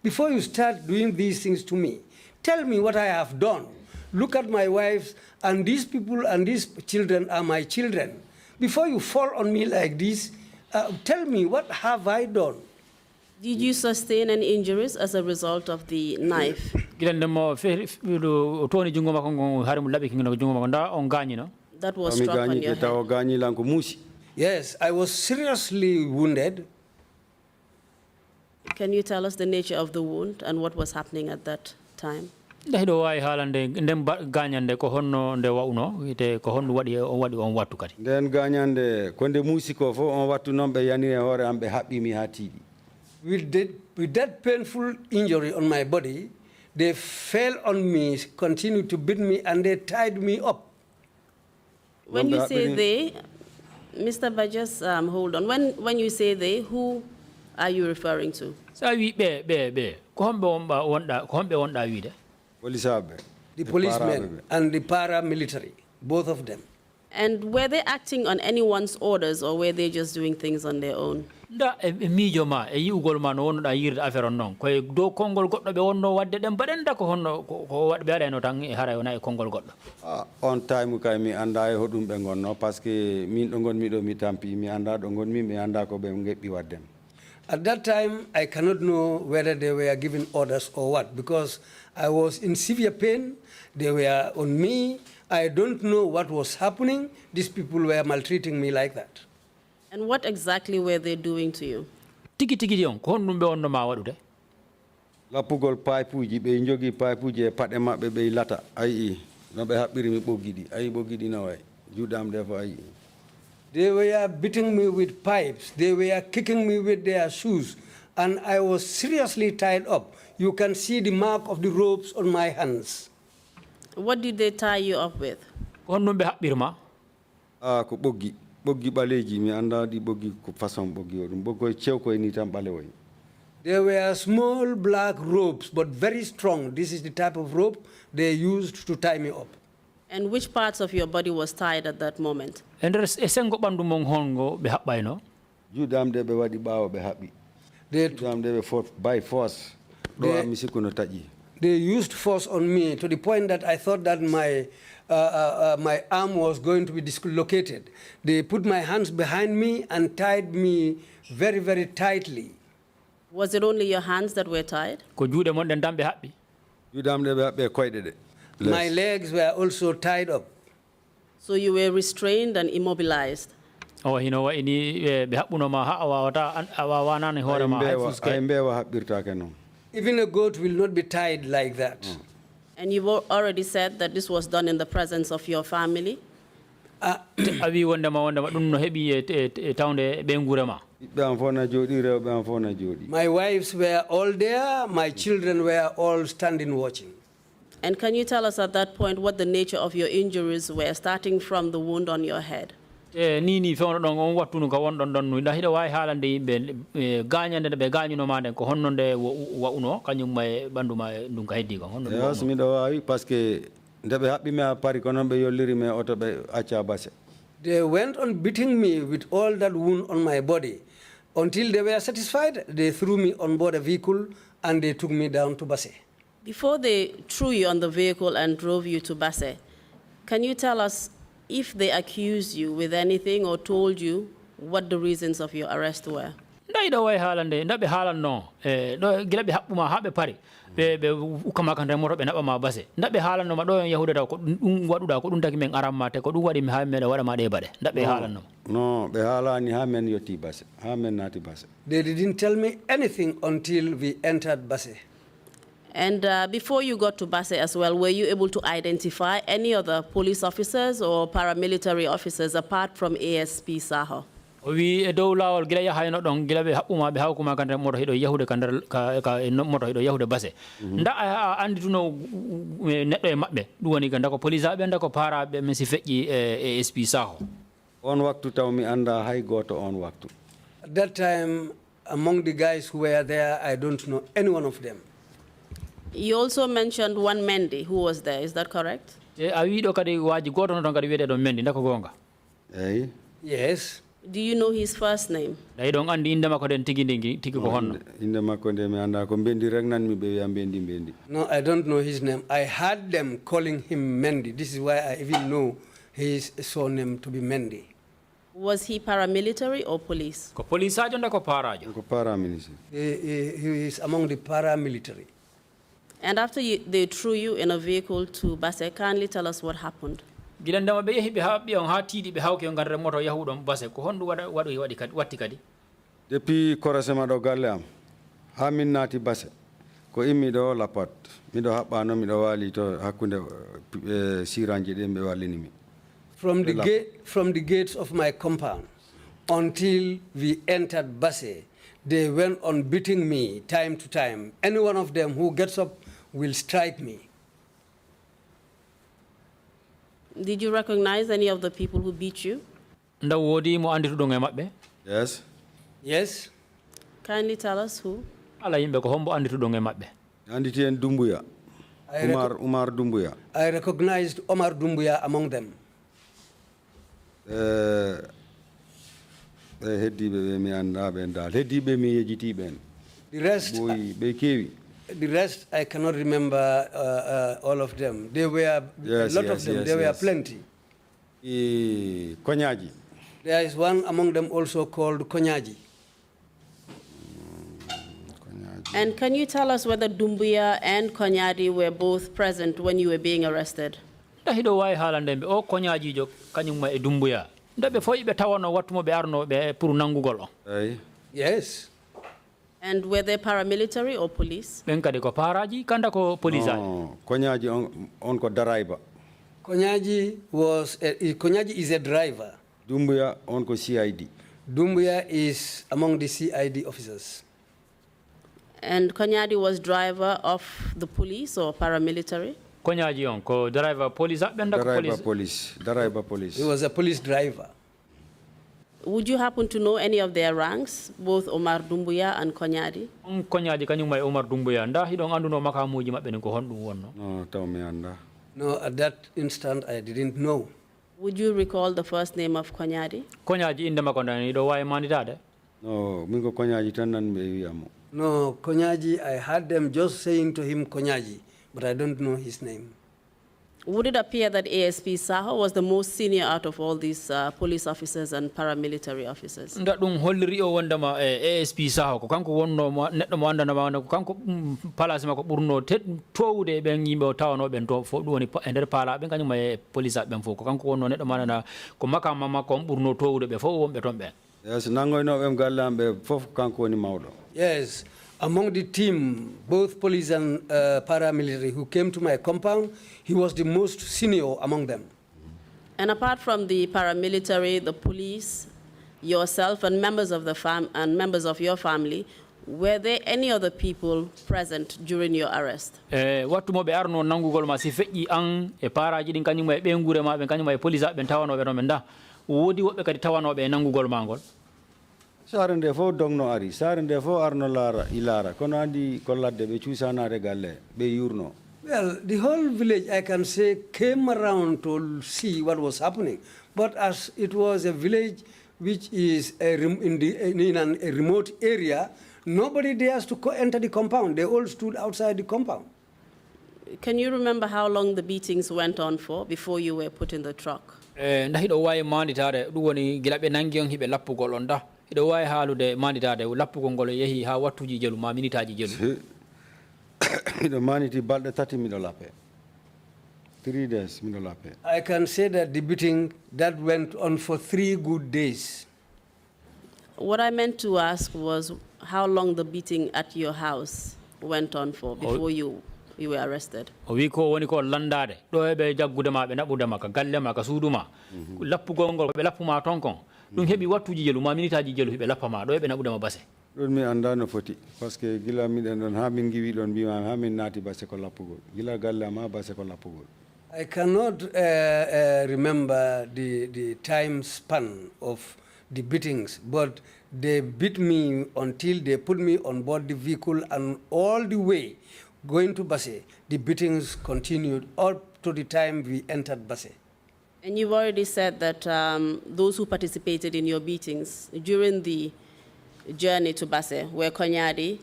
before you start doing these things to me, tell me what I have done. Look at my wives, and these people and these children are my children. Before you fall on me like this, tell me, what have I done? Did you sustain any injuries as a result of the knife? That was struck on your head. Yes, I was seriously wounded. Can you tell us the nature of the wound and what was happening at that time? Then ganyande konde musiko fo on wattu non be yanire hore ambe habbi mi hatidi. With that painful injury on my body, they fell on me, continued to beat me, and they tied me up. When you say they, Mr. Bajas, hold on. When you say they, who are you referring to? The policemen and the paramilitary, both of them. And were they acting on anyone's orders, or were they just doing things on their own? On time kay mi anda e hodum be gonno parce que min do gon mi do mi tampi mi anda do gon mi anda ko be ngebbi waddem. At that time, I cannot know whether they were giving orders or what, because I was in severe pain. They were on me. I don't know what was happening. These people were maltreating me like that. And what exactly were they doing to you? Lapugol paipuji be njogi paipuji pade mabbe be lata ayi no be habbiri mi bogidi ayi bogidi na way judam defo ayi. They were beating me with pipes. They were kicking me with their shoes. And I was seriously tied up. You can see the mark of the ropes on my hands. What did they tie you up with? Ko bogi baleji mi anda di bogi ko façon bogi odum bogo cew ko ni tam bale woy. There were small black ropes, but very strong. This is the type of rope they used to tie me up. And which parts of your body was tied at that moment? And there's a single bandu monghongo be happy, no? You damn de be wadi bawo be happy. They damn de be fought by force. They used force on me to the point that I thought that my arm was going to be dislocated. They put my hands behind me and tied me very, very tightly. Was it only your hands that were tied? My legs were also tied up. So you were restrained and immobilized. Oh, hino wa ini be habuno ma ha awata awana ni hore ma Hafuske. Even a goat will not be tied like that. And you've already said that this was done in the presence of your family. Abi wonda ma dum no hebi tawnde be ngurama. My wives were all there, my children were all standing watching. And can you tell us at that point what the nature of your injuries were, starting from the wound on your head? Ni fe on on wattu no ka won don no nda hida way halande be gañande be gañuno made ko honnonde wa uno kanyum may banduma dum ka heddi ko honno yes mi do wawi parce que ndebe habbi me pari kono be yolliri me auto be acca basse. They went on beating me with all that wound on my body. Until they were satisfied, they threw me on board a vehicle and they took me down to Basse. Before they threw you on the vehicle and drove you to Basse, can you tell us if they accused you with anything or told you what the reasons of your arrest were? Ndayda way halande ndabe halanno do gilabe habbuma habe pari be ukama kan remoto be naba ma Basse ndabe halanno ma do yahuda da ko dum waduda ko dum taki men aramma te ko dum wadi mi ha men wada ma de bade ndabe halanno no be halani ha men yoti Basse ha men nati Basse. They didn't tell me anything until we entered Basse. And before you got to Basse as well, were you able to identify any other police officers or paramilitary officers apart from ASP Saho? We do lawol gila ya hayno don gila be habbuma be hawkuma kan moto hido yahude kan ka moto hido yahude Basse nda andi tuno neddo e mabbe dum woni ganda ko police abe nda ko para be men si feji ASP Saho on waktu taw mi anda hay goto on waktu. At that time, among the guys who were there, I don't know any one of them. You also mentioned one Mendy who was there, is that correct? Awi do kadi waji goto no don kadi wede do Mendy ndako gonga. Yes. Do you know his first name? Day don andi inde makko den tigi ko honno. Inde makko de mi anda ko bendi rek nan mi be ya bendi. No, I don't know his name. I heard them calling him Mendy. This is why I even know his surname to be Mendy. Was he paramilitary or police? Ko police ajo ndako parajo. Ko paramilitary. He is among the paramilitary. And after they threw you in a vehicle to Basse, kindly tell us what happened. Gilandama be yehi be habbi on hatidi be hawke ngarre moto yahudon Basse ko hondu wadi kadi. Depuis korasema do galle am ha min nati Basse ko immi do lapat mi do habbano mi do wali to hakkunde siranje de be walini mi. From the gates of my compound until we entered Basse, they went on beating me time to time. Any one of them who gets up will strike me. Did you recognize any of the people who beat you? Yes. Yes. Kindly tell us who. Anditi Dumbuya. Umar Dumbuya. I recognized Omar Dumbuya among them. The rest I cannot remember all of them. There were a lot of them. There were plenty. Konyaji. There is one among them also called Konyaji. And can you tell us whether Dumbuya and Konyadi were both present when you were being arrested? Hido way halande o Konyaji jo kanyum e Dumbuya. Ndabe fo ibe tawano wattumo be arno be pour nangugol o. Yes. And were they paramilitary or police? Ben kadi ko paraji kanda ko police aji. Konyaji on ko driver. Konyaji is a driver. Dumbuya on ko CID. Dumbuya is among the CID officers. And Konyadi was driver of the police or paramilitary? Konyaji on ko driver police driver police. He was a police driver. Would you happen to know any of their ranks, both Omar Dumbuya and Konyadi? Konyadi kanyum may Omar Dumbuya nda hidon anduno makamuji mabbe ko hondu wonno. No, taw mi anda. No, at that instant I didn't know. Would you recall the first name of Konyadi? Konyaji inde makko ndani do way manditade? No, mingo Konyaji tan nan be wiamo. No, Konyaji, I heard them just saying to him Konyaji, but I don't know his name. Would it appear that ASP Saho was the most senior out of all these police officers and paramilitary officers? Nda ɗum holliri o wondema ASP Saho ko kanko wonno neɗɗo mo andana ko kanko place makko ɓurno towde ɓen yimɓe o tawanoɓen to fof ɗum woni e nder paalaɓe kañum e police ɓen fof ko kanko wonno neɗɗo mo andana ko makama makko on ɓurno towde ɓe fof wonɓe toon ɓen. Yes, nangoynoɓe galle am ɓe fof kanko woni mawɗo. Yes. Among the team, both police and paramilitary who came to my compound, he was the most senior among them. And apart from the paramilitary, the police, yourself, and members of your family, were there any other people present during your arrest? Wattu mo ɓe arno nangugol ma si feƴƴi an e paraji ɗin kañum e ɓe gure ma ɓe kañum e police ɓen tawanoɓe ɗon ɓe nda woodi woɓɓe kadi tawanoɓe e nangugol ma ngol. Sare nde fof dogno ari, sare nde fof arno ilara, kono andi kolladde ɓe cuusanade galle, ɓe yurno. Well, the whole village, I can say, came around to see what was happening. But as it was a village which is in a remote area, nobody dares to enter the compound. They all stood outside the compound. Can you remember how long the beatings went on for before you were put in the truck? Ndahiɗo wawi manditade ɗum woni gila ɓe nangi on hiɓe lappugol on da. Hiɗo wawi haalude manditade lappugol ngol yeehi ha wattuji jelu ma minitaji jelu. Miɗo maniti balɗe tati miɗo lappe. 3 days miɗo lappe. I can say that the beating that went on for 3 good days. What I meant to ask was how long the beating at your house went on for before you were arrested. O wi ko woni ko landade ɗo eɓe jaggude ma ɓe naɓude ma ka galle ma ka suudu ma lappugol ngol ɓe lappuma ton kon ɗum heeɓi wattuji jelu ma minitaji jelu hiɓe lappama ɗo eɓe naɓude ma base. ɗon mi anda no foti par ce que gila miɗen ɗon ha min giwi ɗon mbima ha min naati base ko lappugol gila galle am ha base ko lappugol. I cannot remember the time span of the beatings, but they beat me until they put me on board the vehicle, and all the way going to Basse, the beatings continued up to the time we entered Basse. And you've already said that those who participated in your beatings during the journey to Basse were Konyadi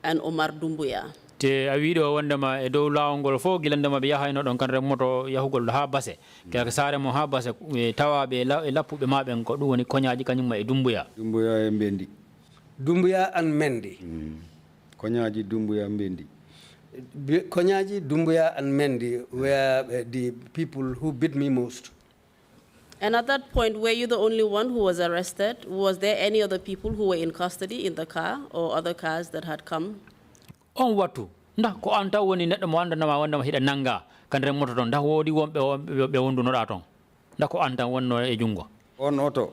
and Omar Dumbuya. Te a wiɗo wondema e dow lawol fof gilandema ɓe yahayno ɗon kan remmoto yahugol ha Basse kaka sare mo ha Basse tawaɓe e lappuɓe maɓen ko ɗum woni koñaji kañumma e Dumbuya. Dumbuya e Mbendi. Dumbuya and Mendi. Koñaji Dumbuya Mbendi. Konyaji, Dumbuya, and Mendi were the people who beat me most. And at that point, were you the only one who was arrested? Was there any other people who were in custody in the car or other cars that had come? On watu nda ko anta woni neɗɗo mo andanama wondema hiɗa nanga kandre moto ton nda woodi wonɓe ɓe wondunoɗa toon nda ko anta wonno e jungo. On oto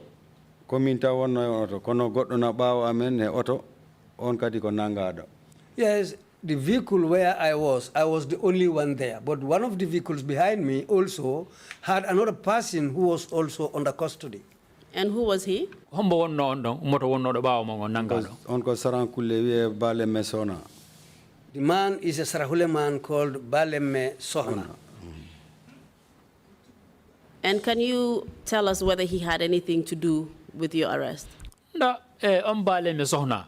komin taw wonno e oto kono goɗɗo na ɓaawo amen e oto on kadi ko nangaɗo. Yes, the vehicle where I was the only one there. But one of the vehicles behind me also had another person who was also under custody. And who was he? Hombo wonno on ɗon moto wonnoɗo ɓaawo mo nangaɗo. On ko sarankulle wiye Baleme Sohna. The man is a Sarahule man called Baleme Sohna. And can you tell us whether he had anything to do with your arrest? Nda on Baleme Sohna.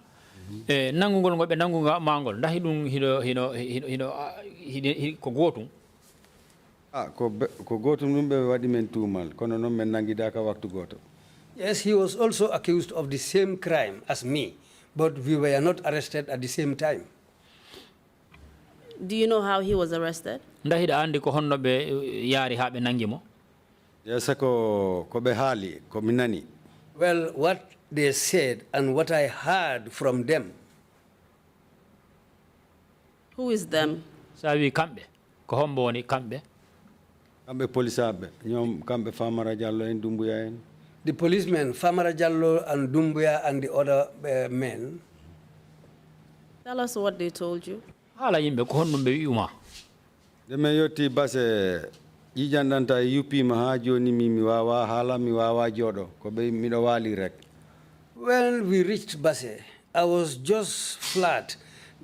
Nangugol ngol ɓe nanguga mangol nda hiɗum hiɗo ko gotum. Ko gotum ɗum ɓe waɗi men tuumal kono noon men nangidaka waktu goto. Yes, he was also accused of the same crime as me, but we were not arrested at the same time. Do you know how he was arrested? Nda hiɗa andi ko honno ɓe yaari ha ɓe nangi mo. Yes, ko ɓe haali ko mi nani. Well, what they said and what I heard from them. Who is them? Sa wi kamɓe ko hombo woni kamɓe. Kamɓe polisaɓe ñoom kamɓe Famara Diallo en Dumbuya en. The policemen, Famara Diallo and Dumbuya and the other men. Tell us what they told you. Haala yimɓe ko honno ɓe wi'uma. Nde min yetti Basse ƴiƴanɗanta yuppima ha joni mi wawa haala mi wawa jooɗo ko ɓe miɗo waali rek. When we reached Basse, I was just flat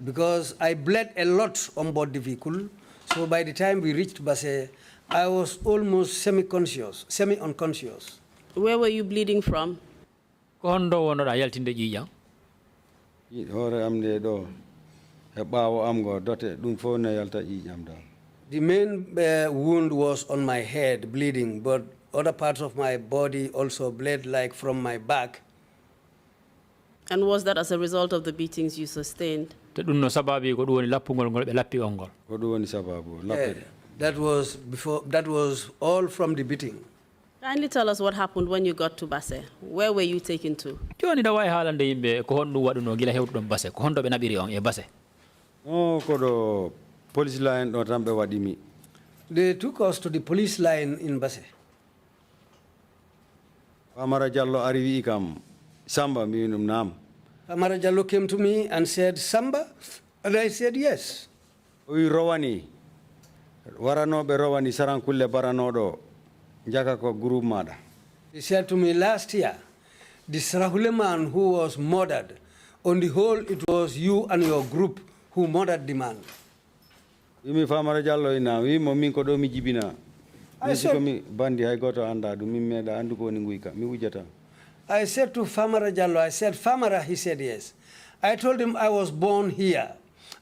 because I bled a lot on board the vehicle. So by the time we reached Basse, I was almost semi-unconscious. Where were you bleeding from? Ko hondo wonoɗa yaltinde ƴiƴam. Hoore am nde ɗo e ɓaawo am ngo dote ɗum fof ne yalta ƴiƴam da. The main wound was on my head, bleeding, but other parts of my body also bled, like from my back. And was that as a result of the beatings you sustained? That was all from the beating. Kindly tell us what happened when you got to Basse. Where were you taken to? Oh, kodo police line do tambe wadimi. They took us to the police line in Basse. Famara Jallo arrivi ikam Samba mi nam. Famara Jallo came to me and said, Samba? And I said, yes. Ui rawani. Warano be rawani sarang kulle baranodo. Njaka ko guru mada. He said to me last year, the Sarahule man who was murdered, on the whole it was you and your group who murdered the man. Imi Famara Jallo ina, wi mo min ko do mi jibina. I said, mi bandi hay goto anda du mi meda andu ko ni nguika mi wujata. I said to Famara Jallo, I said, Famara, he said yes. I told him I was born here.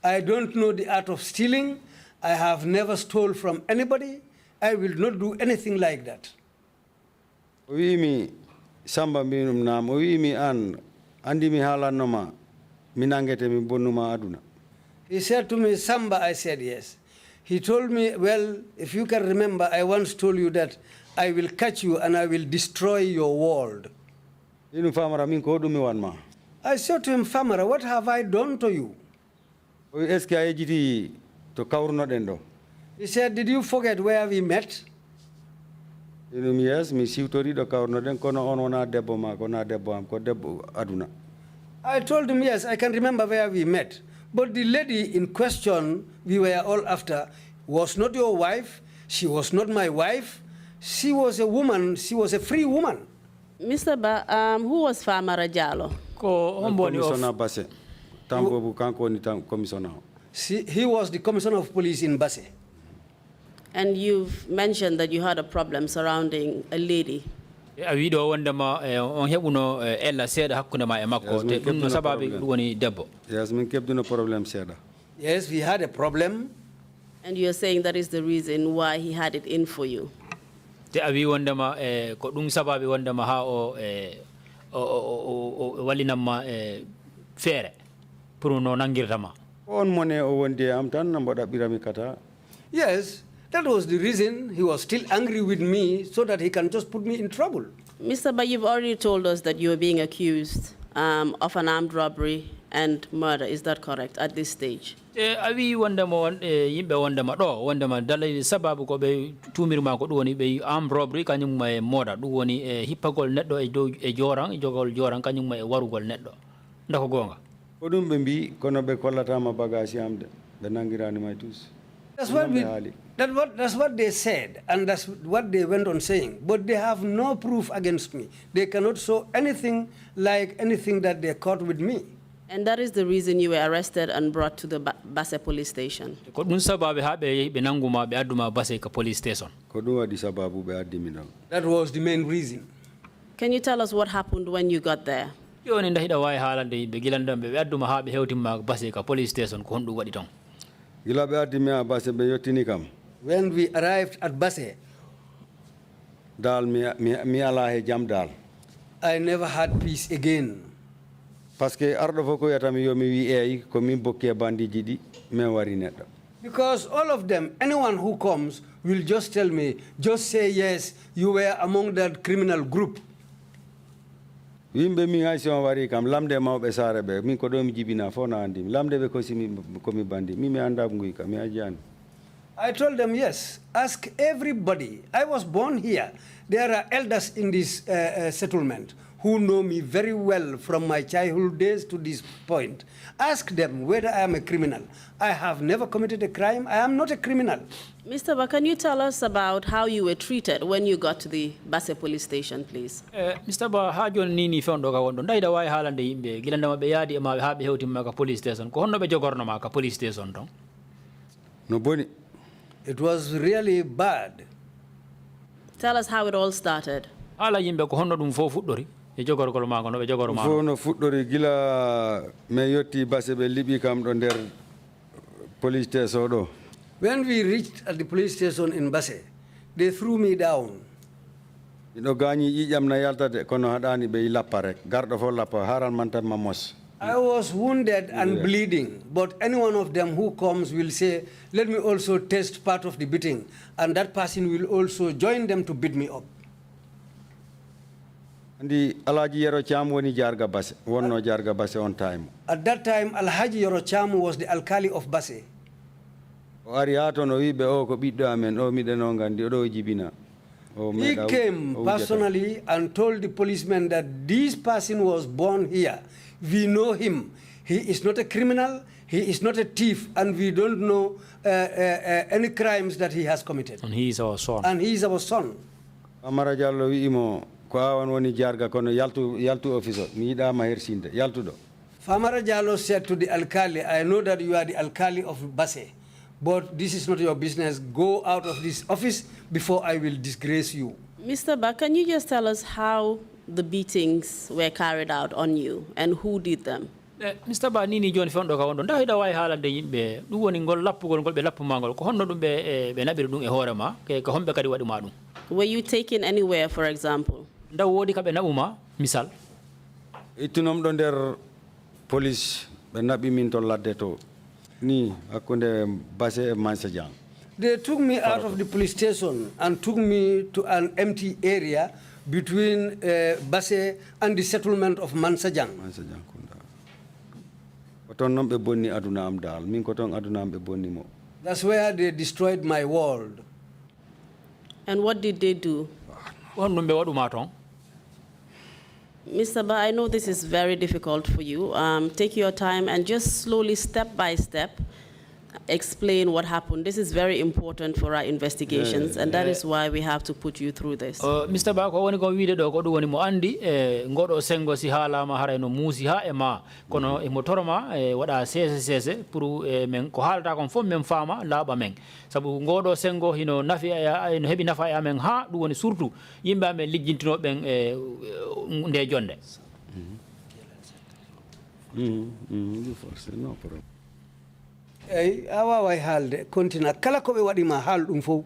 I don't know the art of stealing. I have never stole from anybody. I will not do anything like that. Wi mi Samba minum nam, wi mi an andi mi halanoma minangete mi bonuma aduna. He said to me, Samba, I said yes. He told me, well, if you can remember, I once told you that I will catch you and I will destroy your world. I said to him, Famara, what have I done to you? He said, did you forget where we met? Yes, I told him, yes, I can remember where we met. But the lady in question we were all after was not your wife. She was not my wife. She was a woman. She was a free woman. Mr. Ba, who was Famara Jallo? He was the commissioner of police in Basse. And you've mentioned that you had a problem surrounding a lady. Yes, we had a problem. And you're saying that is the reason why he had it in for you. Yes, that was the reason he was still angry with me, so that he can just put me in trouble. Mr. Ba, you've already told us that you are being accused of an armed robbery and murder. Is that correct at this stage? Avi wandama yimbe wandama do wandama dalay sababu ko be tumirma ko doni be armed robbery kanyum may murder du woni hippagol neddo e do e jorang jogol jorang kanyum may warugol neddo ndako gonga odum be mbi kono be kollata ma bagage amde be nangirani may tous. That's what they said, and that's what they went on saying. But they have no proof against me. They cannot show anything like anything that they caught with me. And that is the reason you were arrested and brought to the Basse police station. That was the main reason. Can you tell us what happened when you got there? When we arrived at Basse, I never had peace again. Because all of them, anyone who comes, will just tell me, just say yes, you were among that criminal group. I told them, yes, ask everybody. I was born here. There are elders in this settlement who know me very well from my childhood days to this point. Ask them whether I am a criminal. I have never committed a crime. I am not a criminal. Mr. Ba, can you tell us about how you were treated when you got to the Basse police station, please? Mr. Ba, how do you found Oga? Ndaida why Halande imbe, Gilanda Bayadi, ma happy hoti maka police station, Kohono Bejogorno maka police station. No boni. It was really bad. Tell us how it all started. Ala yimbe Kohono dum fo futdori. Fono fuɗɗori gila me yotti Basse ɓe liɓi kam ɗo nder police station ɗo When we reached at the police station in Basse, they threw me down. Ino gani ijam na yalta de kono hadani be ilaparek gardo fo lapa haral manta mamos. I was wounded and bleeding, but any one of them who comes will say, let me also test part of the beating, and that person will also join them to beat me up. Andi Alhaji Yero Cham woni jarga Basse, wonno jarga Basse on time. At that time, Alhaji Yero Cham was the alkali of Basse. O ari ato no wibe o ko biddo amen o mi deno ngandi do jibina. He came personally and told the policeman that this person was born here. We know him. He is not a criminal. He is not a thief, and we don't know any crimes that he has committed. And he is our son. And he is our son. Amara Jallo imo ko awan woni jarga kono yaltu officer mi da ma hersinde yaltu do. Famara Jallo said to the alkali, I know that you are the alkali of Basse, but this is not your business. Go out of this office before I will disgrace you. Mr. Ba, can you just tell us how the beatings were carried out on you and who did them? Mr. Ba nini joni fondo ka wondo ndahi da way halande yimbe dum woni ngol lappugol gol be lappu mangol ko honno dum be nabiri dum e hoorema ke ko hombe kadi wadi ma dum. Were you taken anywhere, for example? Ndaw wodi ka be nabuma misal Itunom do der police be nabi min to ladde to ni akunde Basse e Mansajang. They took me out of the police station and took me to an empty area between Basse and the settlement of Mansajang. Mansajang kunda. Koton nombe bonni aduna am dal min koton aduna am be bonni mo. That's where they destroyed my world. And what did they do? won be wadu maton. Mr. Ba, I know this is very difficult for you. Take your time and just slowly, step by step, explain what happened. This is very important for our investigations, and that is why we have to put you through this. Mr. Ba, ko woni ko wiide do ko do woni mo andi ngodo sengo si hala ma hara no musi ha e ma kono e motoroma wada sese pour men ko halta kon fo men fama laba men sabu ngodo sengo hino nafi no hebi nafa ya men ha du woni surtout yimbe amen lijjintino ben nde jonde. No problem. Awa halde kontina kala ko be wadi ma hal dum fo.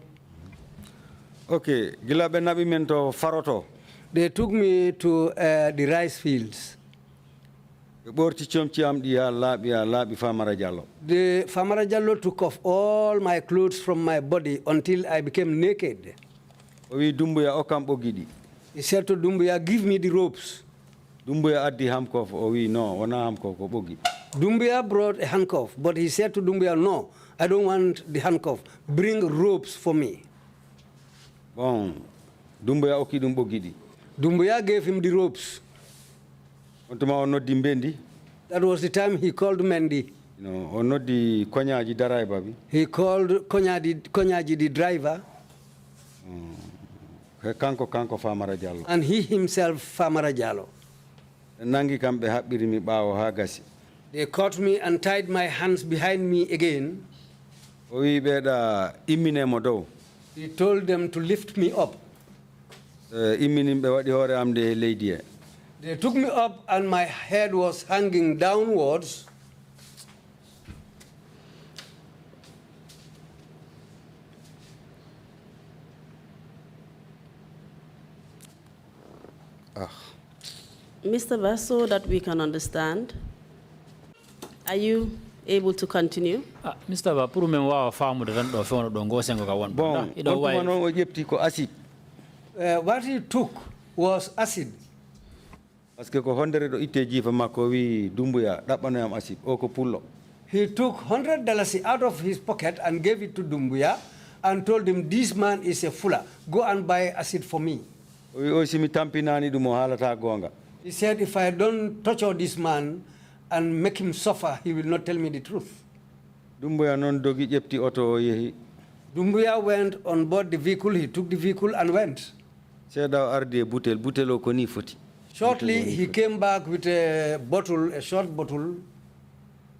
Okay, gila be nabi men to faroto. They took me to the rice fields. Borti chomchi am dia labi Famara Jallo. The Famara Jallo took off all my clothes from my body until I became naked. We Dumbuya okam bogidi. He said to Dumbuya, give me the ropes. Dumbuya addi handcuff o wi no wana handcuff ko bogi. Dumbuya brought a handcuff, but he said to Dumbuya, no, I don't want the handcuff. Bring ropes for me. Bon, Dumbuya oki dum bogidi. Dumbuya gave him the ropes. Ontuma ono dimbendi. That was the time he called Mendy. No, ono di konyaji darai babi. He called Konyaji the driver. Kanko Famara Jallo. And he himself, Famara Jallo. Nangi kambe habbiri mi bawo hagasi. They caught me and tied my hands behind me again. O wi beda immine mo dow. He told them to lift me up. Imminim be wadi hore am de leydi e. They took me up and my head was hanging downwards. Mr. Ba, so that we can understand, are you able to continue? Mr. Ba, pour men wa faamu de tan do fewono do go sengo ka won. Bon, ontuma non o jepti ko acide. What he took was acid. Parce que ko hondere do itte jifa makko wi Dumbuya dabbano yam acide o ko pullo. He took $100 out of his pocket and gave it to Dumbuya and told him, this man is a fuller. Go and buy acid for me. O simi tampinani dum o halata gonga. He said, if I don't torture this man and make him suffer, he will not tell me the truth. Dumbuya non dogi jepti auto o yehi. Dumbuya went on board the vehicle. He took the vehicle and went. Seda arde butel o koni foti. Shortly, he came back with a bottle, a short bottle.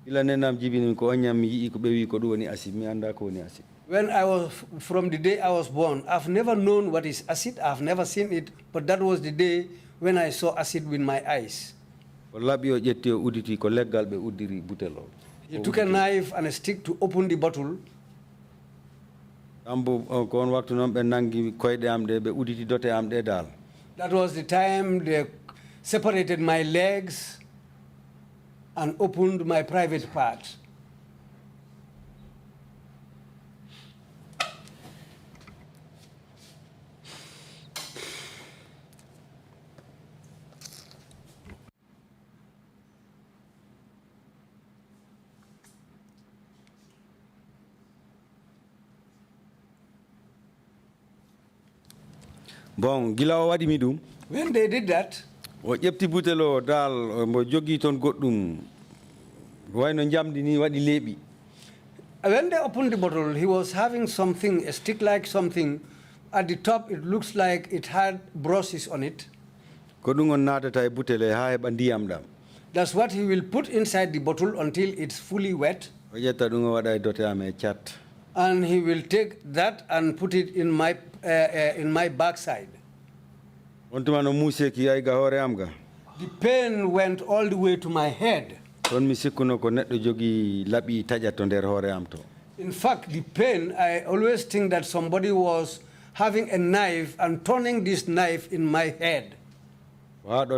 Ila nenam jibini ko anyam yi ko bewi ko do woni acide mi anda ko woni acide. When I was, from the day I was born, I've never known what is acid. I've never seen it, but that was the day when I saw acid with my eyes. Ko labi o jetti o uditi ko leggal be udiri butel o. He took a knife and a stick to open the bottle. That was the time they separated my legs and opened my private part. Bon, gila wadi midum. When they did that, Yepti butelo dal mo jogi ton goddum. Wayno jamdi ni wadi lebi. when they opened the bottle, he was having something, a stick-like something. At the top, it looks like it had brushes on it. That's what he will put inside the bottle until it's fully wet. And he will take that and put it in my backside. The pain went all the way to my head. In fact, the pain, I always think that somebody was having a knife and turning this knife in my head. Then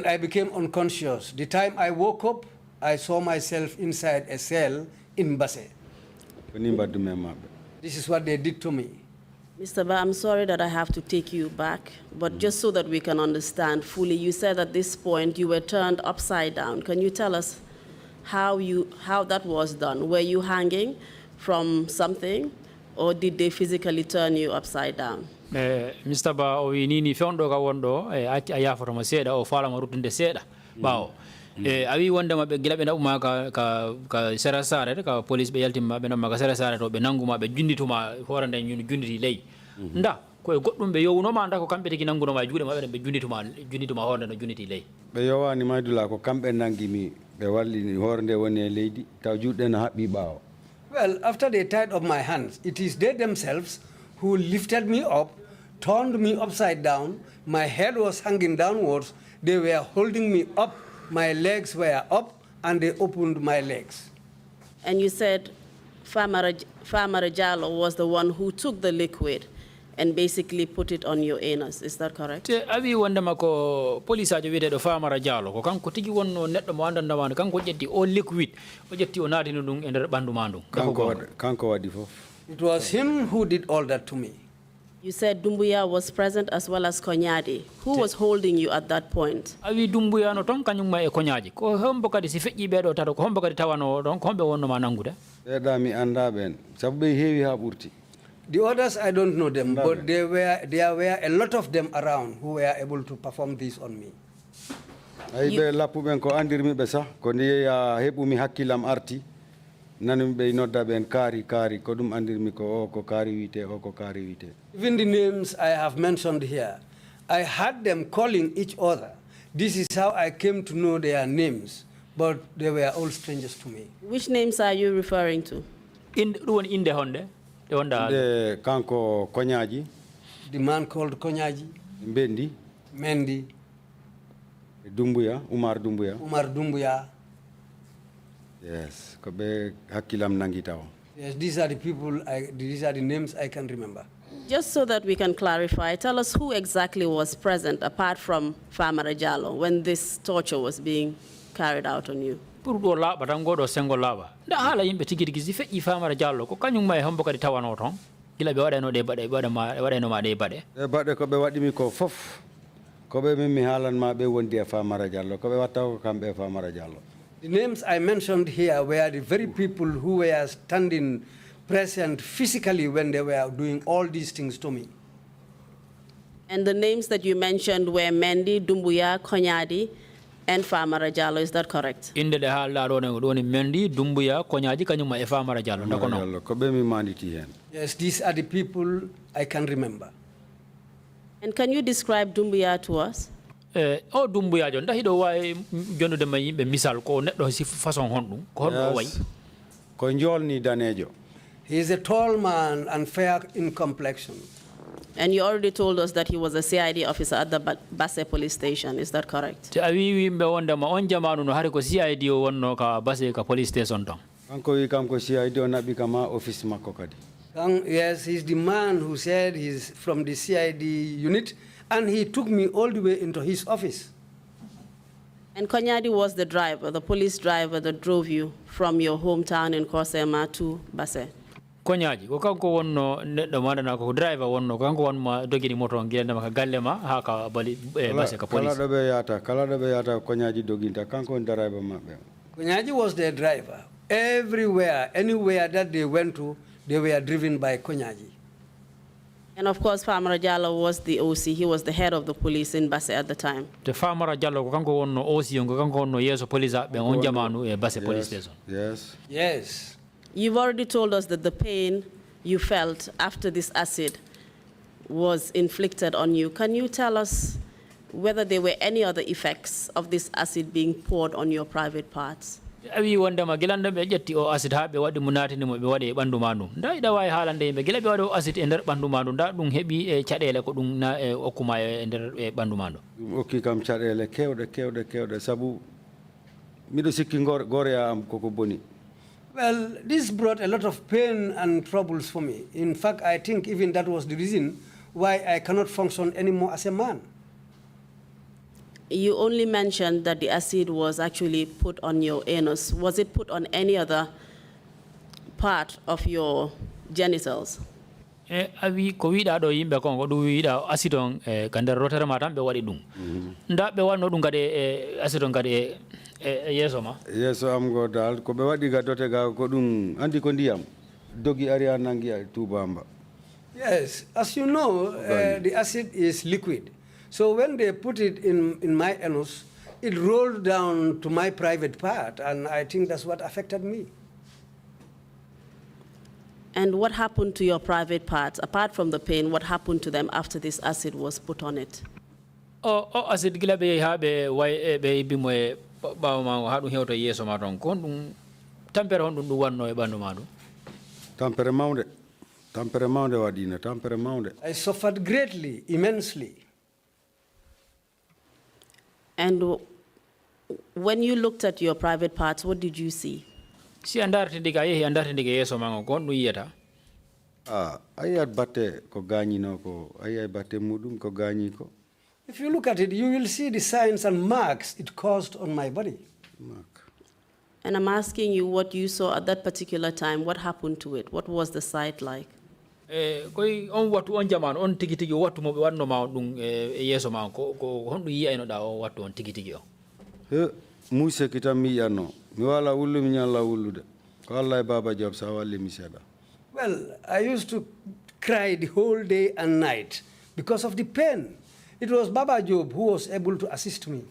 I became unconscious. The time I woke up, I saw myself inside a cell in Basse. This is what they did to me. Mr. Ba, I'm sorry that I have to take you back, but just so that we can understand fully, you said at this point you were turned upside down. Can you tell us how that was done? Were you hanging from something, or did they physically turn you upside down? Mr. Ba, o inini fondo ka wondo aya for maseda o fala marutunde seda. Bao. Abi wonda mabe gilabe na uma ka serasare ka police be yalti mabe na maga serasare to be nanguma be jundituma horande nyun junditi ley nda ko goddum be yowuno ma anda ko kambe tigi nanguno ma juude mabe be jundituma horande no junditi ley be yowani maydula ko kambe nangimi be walli horande woni leydi taw juude na habbi baawo. Well, after they tied up my hands, it is they themselves who lifted me up, turned me upside down. My head was hanging downwards. They were holding me up. My legs were up, and they opened my legs. And you said Farmer Jallo was the one who took the liquid and basically put it on your anus. Is that correct? Abi wonda mako police ajo wite do Farmer Jallo ko kanko tigi wonno neddo mo andanda wan kanko jetti o liquid o jetti o naati no dum e der bandu mandu kanko wadi fof. It was him who did all that to me. You said Dumbuya was present as well as Konyadi. Who was holding you at that point? Awi Dumbuya no ton kanyum ma e Konyaji. Ko hombo kadi si feji bedo tado ko hombo kadi tawano don ko hombe wonno ma nangude. Mi anda ben. Sabu heewi ha burti. The others I don't know them, but there were a lot of them around who were able to perform this on me. Ay be lapu ben ko andirmi be sa ko ni ya hebu mi hakkilam arti. Even the names I have mentioned here, I had them calling each other. This is how I came to know their names, but they were all strangers to me. Which names are you referring to? In the Honda, the Kanko Konyaji, the man called Konyaji, Mendi, Dumbuya, Umar Dumbuya. Yes, yes, these are the people, these are the names I can remember. Just so that we can clarify, tell us who exactly was present apart from Farmer Jallo when this torture was being carried out on you. The names I mentioned here were the very people who were standing present physically when they were doing all these things to me. And the names that you mentioned were Mendi, Dumbuya, Konyadi, and Farmer Jallo. Is that correct? In the Mendi, Dumbuya, Konyadi, Kanyuma, e Farmer Jallo. Yes, these are the people I can remember. And can you describe Dumbuya to us? O Dumbuya John, Dahido, why John de May, Missal, ko netto si façon hondu, ko way. He is a tall man and fair in complexion. And you already told us that he was a CID officer at the Basse police station. Is that correct? Awi wimbe wonda ma on jamanu no hari ko CID o wonno ka Basse ka police station ton. Kanko CID on nabi kama office makko kadi. Yes, he's the man who said he's from the CID unit, and he took me all the way into his office. And Konyadi was the driver, the police driver that drove you from your hometown in Kosema to Basse. Konyaji ko kanko wonno neddo madana ko driver wonno kanko won ma dogini moto ngenda maka galle ma ha ka bali Basse ka police. Kala do be yata Konyaji doginta kanko on driver mabbe. Konyaji was their driver. Everywhere, anywhere that they went to, they were driven by Konyaji. And of course, Farmer Jallo was the OC. He was the head of the police in Basse at the time. The Farmer Jallo ko kanko wonno OC ko kanko wonno yeso police be on jamanu e Basse police station. Yes. Yes. You've already told us that the pain you felt after this acid was inflicted on you. Can you tell us whether there were any other effects of this acid being poured on your private parts? Awi wonda ma gilanda be jetti o acid ha be wadi munati ni mo be wadi bandu mandu nda ida way halande be gila be wadi acid e der bandu mandu nda dum hebi e cadele ko dum na e okuma e der e bandu mandu okki kam cadele kewde sabu mido sikki gore am koko boni. Well, this brought a lot of pain and troubles for me. In fact, I think even that was the reason why I cannot function anymore as a man. You only mentioned that the acid was actually put on your anus. Was it put on any other part of your genitals? Awi ko wiida do yimbe kon ko du wiida acid on kandar rotere ma tan be wadi dum nda be wanno dum gade acid on gade yeso ma yeso am go dal ko be wadi ga dote ga ko dum andi ko ndiyam dogi area nangi tubamba. Yes, as you know, the acid is liquid. So when they put it in my anus, it rolled down to my private part, and I think that's what affected me. And what happened to your private parts? Apart from the pain, what happened to them after this acid was put on it? Acid gila be ha be way be bi moy ba ma ha dum hewto yeso ma ton kon dum tampere hon dum wanno e bandu ma dum tampere maunde wadina tampere maunde. I suffered greatly, immensely. And when you looked at your private parts, what did you see? Si andarte diga yeso ma kon dum yeta ayat batte ko gañino ko ayay batte mudum ko gañi ko. If you look at it, you will see the signs and marks it caused on my body. And I'm asking you what you saw at that particular time. What happened to it? What was the sight like? Koy on watu on jaman on tigi watu mo be wanno ma dum yeso ma ko hondu yi ayno da o watu on tigi o musse kitam mi yanno mi wala wullu mi nyalla wullude ko Allah e baba job sa walli mi seda. Well, I used to cry the whole day and night because of the pain. It was Baba Job who was able to assist me.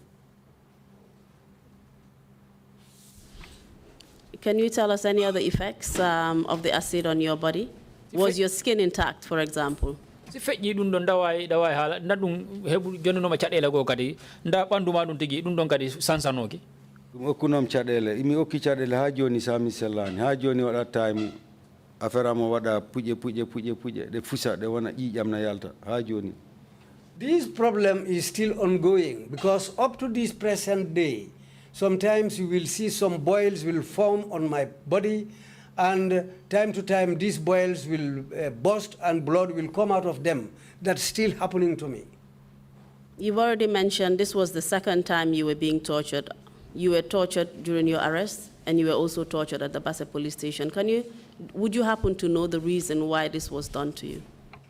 Can you tell us any other effects of the acid on your body? Was your skin intact, for example? Si feƴƴi ɗum ɗon dawai haala nda ɗum heɓu jonnunoma caɗele goo kadi nda ɓanndu ma ɗum tigi ɗum ɗon kadi sansanoki ɗum okkunom caɗele imi okki caɗele ha joni sami sellani ha joni waɗa time affaire amo waɗa puƴe ɗe fusa ɗe wona ƴiƴam na yalta ha joni. This problem is still ongoing because up to this present day, sometimes you will see some boils will form on my body, and time to time these boils will burst and blood will come out of them. That's still happening to me. You've already mentioned this was the second time you were being tortured. You were tortured during your arrest, and you were also tortured at the Basse police station. Would you happen to know the reason why this was done to you?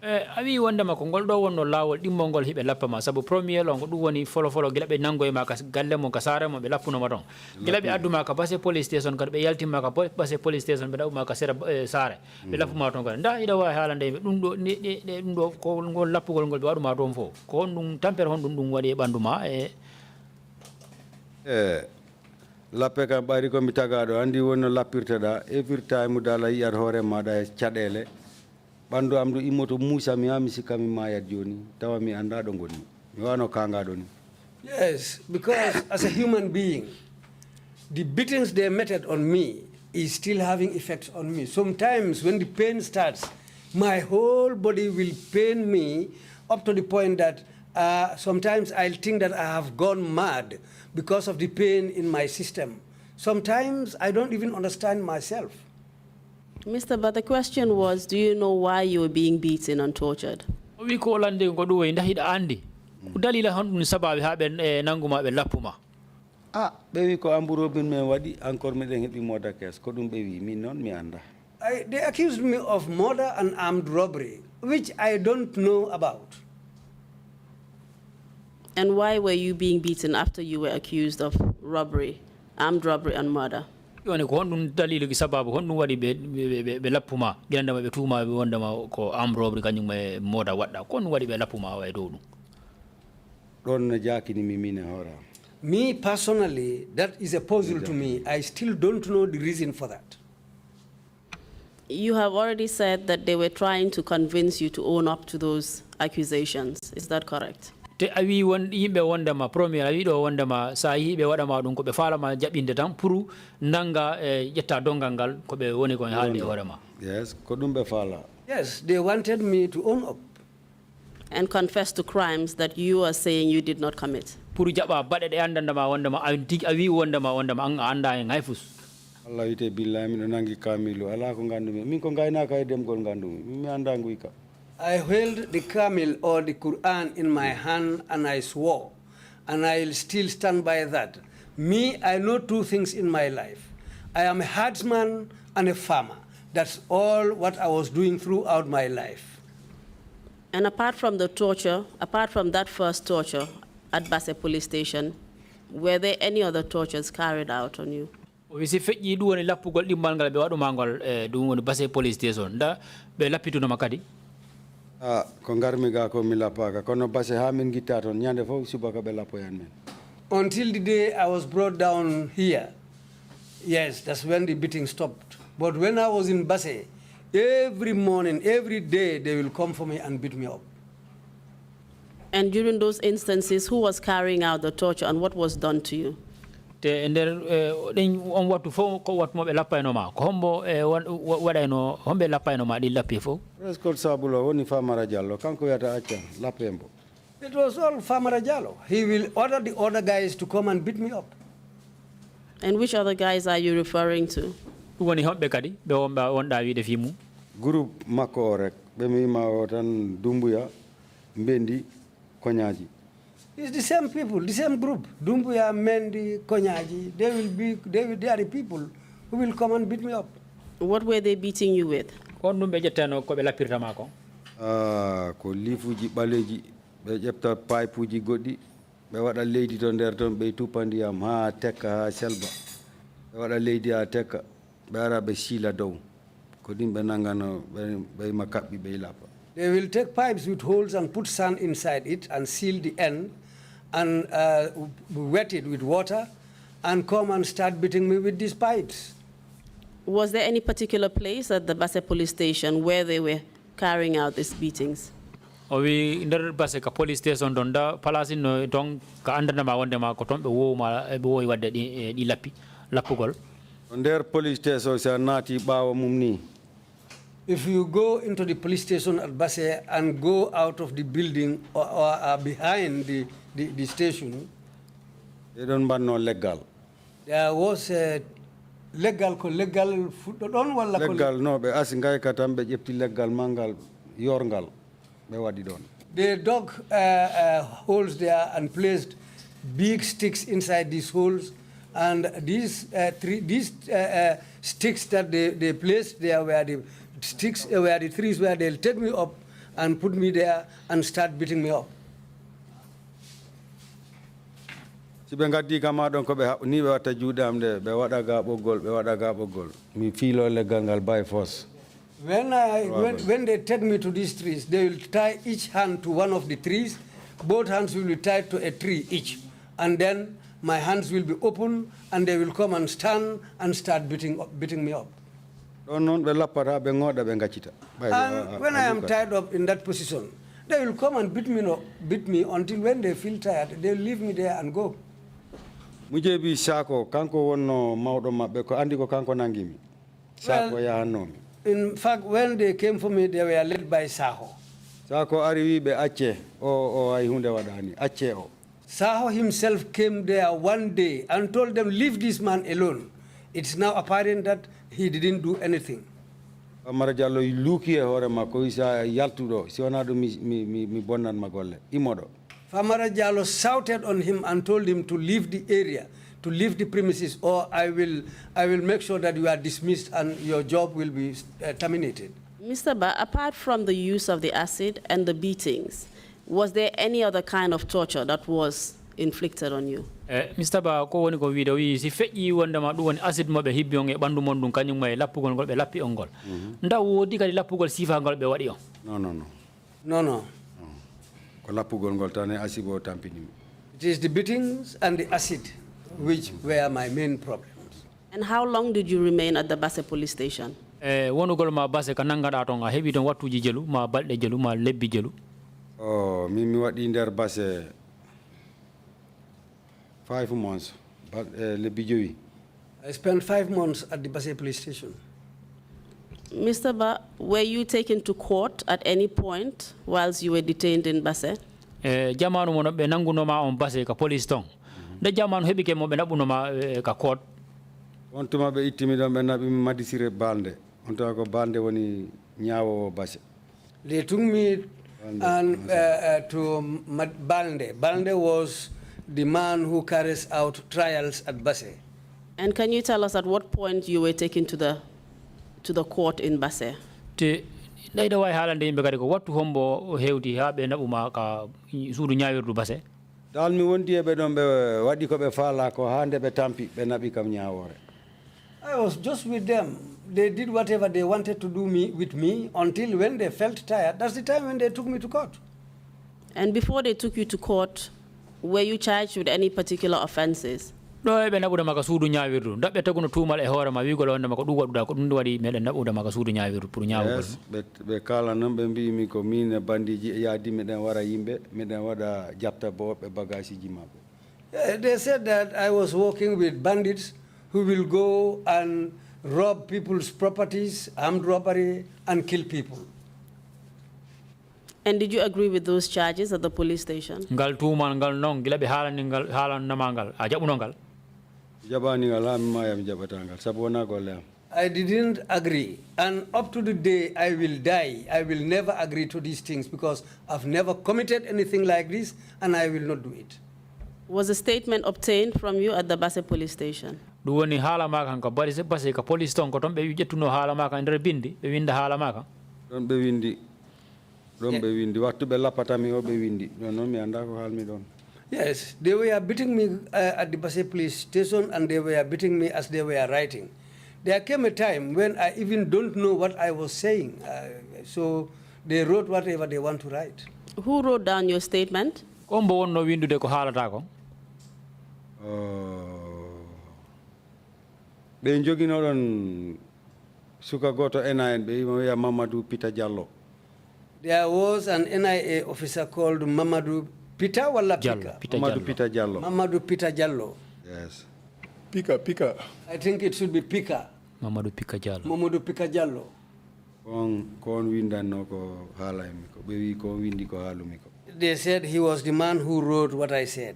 Awi wonda ma ko ngol do wonno lawol dimmol hibe lappa ma sabu premier long dum woni folo gila be nango e ma ka galle mo ka sare mo be lappuno ma ton gila be aduma ka Basse police station ka be yaltima ka Basse police station be daw ma ka sere sare be lappu ma ton ko nda ida wa halande dum do dum do ko ngol lappugol ngol be waduma ton fo ko dum tampere hon dum wadi e banduma lappe kam ɓayri komi tagaɗo andi wonno lappirteɗa every time dala yiyat hoore maɗa e caɗele ɓanndu am ɗo immoto muusa mi mi sikka mi mayat joni tawa mi annda ɗo gonni mi wano kangaɗo ni. Yes, because as a human being, the beatings they meted on me is still having effects on me. Sometimes when the pain starts, my whole body will pain me up to the point that sometimes I'll think that I have gone mad because of the pain in my system. Sometimes I don't even understand myself. Mr. But the question was, do you know why you were being beaten and tortured? We call and go do in the hit Andy. Udalila Hondu Sabah haben Nanguma Lapuma. Baby ko amburo bin me wadi encore me dengi murder case ko dum baby mi non mi anda. They accused me of murder and armed robbery, which I don't know about. And why were you being beaten after you were accused of robbery, armed robbery and murder? Yone ko hondu dalilu ki sababu hondu wadi be lapuma genda be tuma be wonda ma ko armed robbery kanyum me murder wadda ko wadi be lapuma wa do Don na jaki ni mimi hora. Me personally, that is a puzzle to me. I still don't know the reason for that. You have already said that they were trying to convince you to own up to those accusations. Is that correct? Te awi won yimbe wonda ma premier awi do wonda ma sa yibe wada ma dum ko be fala ma jabinde tan puru nanga jetta dongal ko be woni ko haalde wada ma. Yes, ko dum be fala. Yes, they wanted me to own up and confess to crimes that you are saying you did not commit. Puru jaba bade de andanda ma wonda ma awi wonda ma anga anda en hayfus. Allah ite billahi min nangi kamilu ala ko ngandumi min ko ngayna kay dem gol ngandumi mi anda nguika. I held the Kamil or the Quran in my hand and I swore, and I'll still stand by that. Me, I know two things in my life. I am a herdsman and a farmer. That's all what I was doing throughout my life. And apart from the torture, apart from that first torture at Basse police station, were there any other tortures carried out on you? Wisi feji du woni lappugol dimmal ngal be wadu mangol dum woni Basse police station da be lappitu no makadi. Ko ngarmi ga ko mi lapaka kono Basse ha min gitaton nyande fo subaka be lapoyan men. Until the day I was brought down here, yes, that's when the beating stopped. But when I was in Basse, every morning, every day, they will come for me and beat me up. And during those instances, who was carrying out the torture and what was done to you? And then on what to phone ko what mo be lapay no ma ko hombo wada no hombe lapay no ma di lapi fo. Rescort sabulo woni Famara Jallo kanko yata acca lapembo. It was all Famara Jallo. He will order the other guys to come and beat me up. And which other guys are you referring to? Woni hombe kadi be wonda wi defi mu. Group makko rek be mi ma tan Dumbuya Mbendi Konyaji. It's the same people, the same group. Dumbuya, Mendi, Konyaji. They are the people who will come and beat me up. What were they beating you with? Ko numbe jetano ko be lapirta mako. Ko lifuji baleji be jepta pipeji goddi be wada leydi to der ton be tupandi am ha tekka ha selba be wada leydi ha tekka be ara be sila dow ko dimbe nangano be makabbi be lapa. They will take pipes with holes and put sand inside it and seal the end and wet it with water and come and start beating me with these pipes. Was there any particular place at the Basse police station where they were carrying out these beatings? We in the Basse police station donda palasin no don ka andana ma wonde ma ko tombe wo ma be wo wadde di lappi lappugol. On their police station sa nati bawo mumni. If you go into the police station at Basse and go out of the building or behind the station, they don't ban no legal. There was a legal no be asingay katambe jepti legal mangal yorngal be wadi don. They dug holes there and placed big sticks inside these holes, and these sticks that they placed there were the sticks were the trees where they'll take me up and put me there and start beating me up. Sibengati kama don ko be ni be wata judam de be wada ga bogol mi filo legal ngal by force. When they take me to these trees, they will tie each hand to one of the trees. Both hands will be tied to a tree each, and then my hands will be open and they will come and stand and start beating me up. And when I am tied up in that position, they will come and beat me until when they feel tired, they will leave me there and go. Mujebi sako kanko wonno mawdo mabbe ko andi ko kanko nangimi. Sako ya hannomi. In fact, when they came for me, they were led by Saho. Sako ariwi be acce o ay hunde wadani acce o. Saho himself came there one day and told them, leave this man alone. It's now apparent that he didn't do anything. Famara Jallow luki e hore makko isa yaltudo si wona do mi bonnan magolle imodo. Famara Jallow shouted on him and told him to leave the area, to leave the premises, or I will make sure that you are dismissed and your job will be terminated. Mr. Ba, apart from the use of the acid and the beatings, was there any other kind of torture that was inflicted on you? Mr. Ba, ko woni ko wiide wi si feƴƴi wondema ɗum woni acide mo ɓe hibbi on e ɓanndu mon ɗum kañum e lappugol ngol ɓe lappi on ngol nda woodi kadi lappugol sifangol ɓe waɗi on? No. Ko lappugol ngol tan e acide o tampinimi. It is the beatings and the acid which were my main problems. And how long did you remain at the Basse police station? Wonugol ma Basse ka nangaɗa toon a heɓi toon wattuji jelu ma balɗe jelu ma lebbi jelu? Mi waɗi nder Basse 5 months, but lebbi joyi. I spent 5 months at the Basse police station. Mr. Ba, were you taken to court at any point whilst you were detained in Basse? Jamanu mo ɓe nangunoma on Basse ka police toon nde jamanu heɓi ke mo ɓe naɓunoma ka court? On tuma ɓe ittimi ɗon ɓe naɓimi Madisire Balde. On tuma ko Balde woni ñaawowo Basse. They took me to Balde. Balde was the man who carries out trials at Basse. And can you tell us at what point you were taken to the court in Basse? Te ɗayɗo wawi haalande yimɓe kadi ko wattu hombo hewti ha ɓe naɓuma ka suudu ñawirdu Basse? dal mi wondi e ɓe ɗon ɓe waɗi ko ɓe faala ko ha nde ɓe tampi ɓe naɓi kam ñawore. I was just with them. They did whatever they wanted to do with me until when they felt tired. That's the time when they took me to court. And before they took you to court, were you charged with any particular offenses? ɗo eɓe naɓuda maka suudu ñawirdu daɓɓe taguno tuumal e hoore ma wigol wondema ko ɗum waɗuɗa ko ɗum waɗi meɗen naɓuda maka suudu ñawirdu pour ñawugol. Yes, ɓe kala noon ɓe mbimi ko min e bandiji yaadi meɗen wara yimɓe meɗen waɗa jabta bo ɓe bagage ji maɓɓe. They said that I was working with bandits who will go and rob people's properties, armed robbery, and kill people. And did you agree with those charges at the police station? Ngal tuumal ngal noon gila ɓe haalanama ngal a jaɓuno ngal? Jabanigal ha mi maya mi jaɓatangal sabu wona golle am. I didn't agree, and up to the day I will die, I will never agree to these things because I've never committed anything like this, and I will not do it. Was a statement obtained from you at the Basse police station? Ɗum woni haala ma kan ko Basse ka police toon ko toon ɓe ƴettuno haala ma kan nder bindi ɓe winda haala ma kan? Ɗon ɓe windi ɗon ɓe windi wattu ɓe lappatami o ɓe windi ɗon noon mi anda ko haalmi ɗon. Yes, they were beating me at the Basse police station, and they were beating me as they were writing. There came a time when I even don't know what I was saying, so they wrote whatever they want to write. Who wrote down your statement? Kombo wonno windude ko haalata ko? Ɓe joginoɗon suka goto NIA ɓe wiya Mamadou Pita Diallo. There was an NIA officer called Mamadou Pita wala Pika? Mamadou Pita Diallo. Mamadou Pita Diallo. Yes. Pika. I think it should be Pika. Mamadou Pika Diallo. Mamadou Pika Diallo. Kon windanno ko haalaymi ko ɓe wi ko windi ko haalumi ko. They said he was the man who wrote what I said.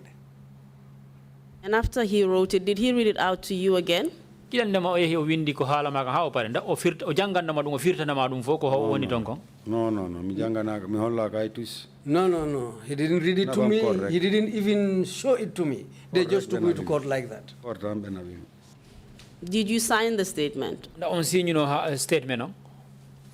And after he wrote it, did he read it out to you again? Kilandema o yehi o windi ko haala ma kan ha o pare nda o jangannama ɗum o firtanama ɗum fof ko woni toon kon? No, mi janganaka mi hollaka hay tus. No. He didn't read it to me. He didn't even show it to me. They just took me to court like that. Did you sign the statement? Nda on signino statement o?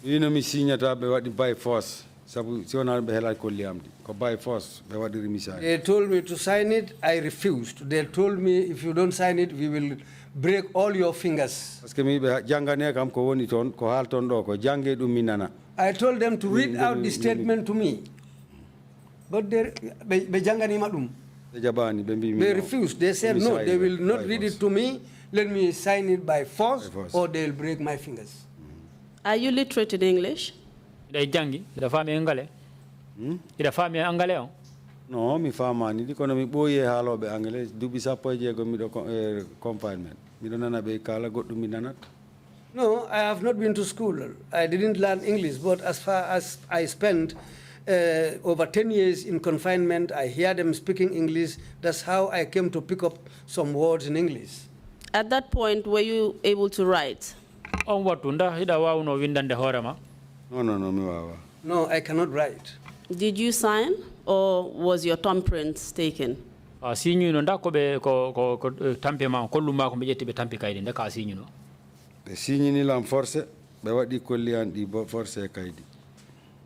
Ino mi signata ɓe waɗi by force sabu si wona ɓe heelaki kolliyamde ko by force ɓe waɗiri misali. They told me to sign it. I refused. They told me if you don't sign it, we will break all your fingers. Parce que mi ɓe jangane kam ko woni toon ko haalton ɗo ko jange ɗum mi nana. I told them to read out the statement to me, but they refused. They said no, they will not read it to me. Let me sign it by force, or they'll break my fingers. Are you literate in English? Ida fami angale o? No, mi famani di kono mi ɓooyi haaloɓe anglais duuɓi sappo e jeegom miɗo confinement miɗo nana ɓe kala goɗɗum mi nanat. No, I have not been to school. I didn't learn English, but as far as I spent over 10 years in confinement, I hear them speaking English. That's how I came to pick up some words in English. At that point, were you able to write? On watunda hida wa uno windande horema. No, I cannot write. Did you sign, or was your thumbprint taken? Sinyu no ndako be ko tampe ma kollu ma ko be jetti be tampi kayde ndaka sinyu no. Be signi ni lam force be wadi kollian di force kaydi.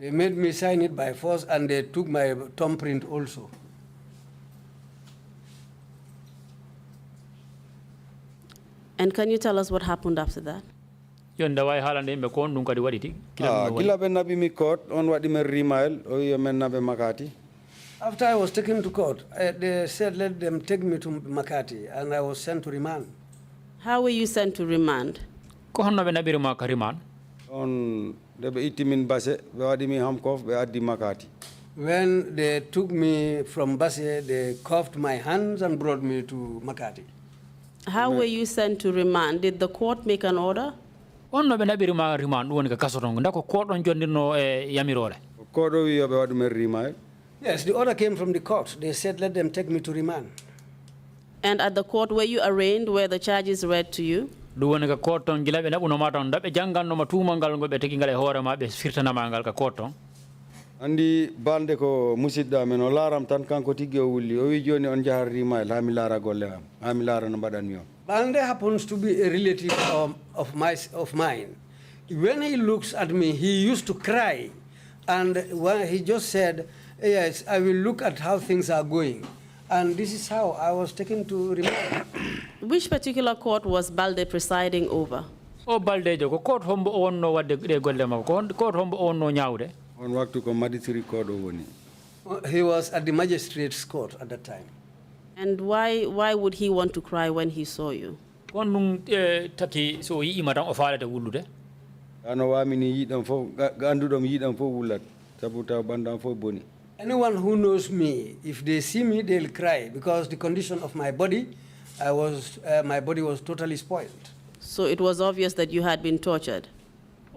They made me sign it by force, and they took my thumbprint also. And can you tell us what happened after that? Yonda way halande be ko ndum kadi wadi ti. Gila be nabi mi court on wadi me remind o yo men nabe makati. After I was taken to court, they said let them take me to Makati, and I was sent to remand. How were you sent to remand? Ko honno be nabiru ma kariman. On de be itimin base be wadi mi hamkof be addi makati. When they took me from Basse, they cuffed my hands and brought me to Makati. How were you sent to remand? Did the court make an order? Onno be nabiru ma remand woni ka kasoton ndako court on jondirno e yamirore. Court o wi be wadi me remind. Yes, the order came from the court. They said let them take me to remand. And at the court, were you arraigned where the charges read to you? Du woni ka court on gilabe nabuno mata on dabe janganno ma tumangal go be tegi ngale hore ma be firtana mangal ka court on. Andi balde ko musidda men o laram tan kanko tigge o wulli o wi joni on jahar remind ha mi lara golle am ha mi lara no badan mi on. Balde happens to be a relative of mine. When he looks at me, he used to cry, and he just said, yes, I will look at how things are going. And this is how I was taken to remand. Which particular court was Balde presiding over? O Balde jogo court hombo onno wadde de golle ma ko court hombo onno nyawde. On waktu ko magistrate court o woni. He was at the magistrate's court at that time. And why would he want to cry when he saw you? Kon num taki so yi imatan o faalata wulude. Ano wamini yidam fo gandudom yidam fo wulat sabuta bandam fo boni. Anyone who knows me, if they see me, they'll cry because the condition of my body, my body was totally spoiled. So it was obvious that you had been tortured.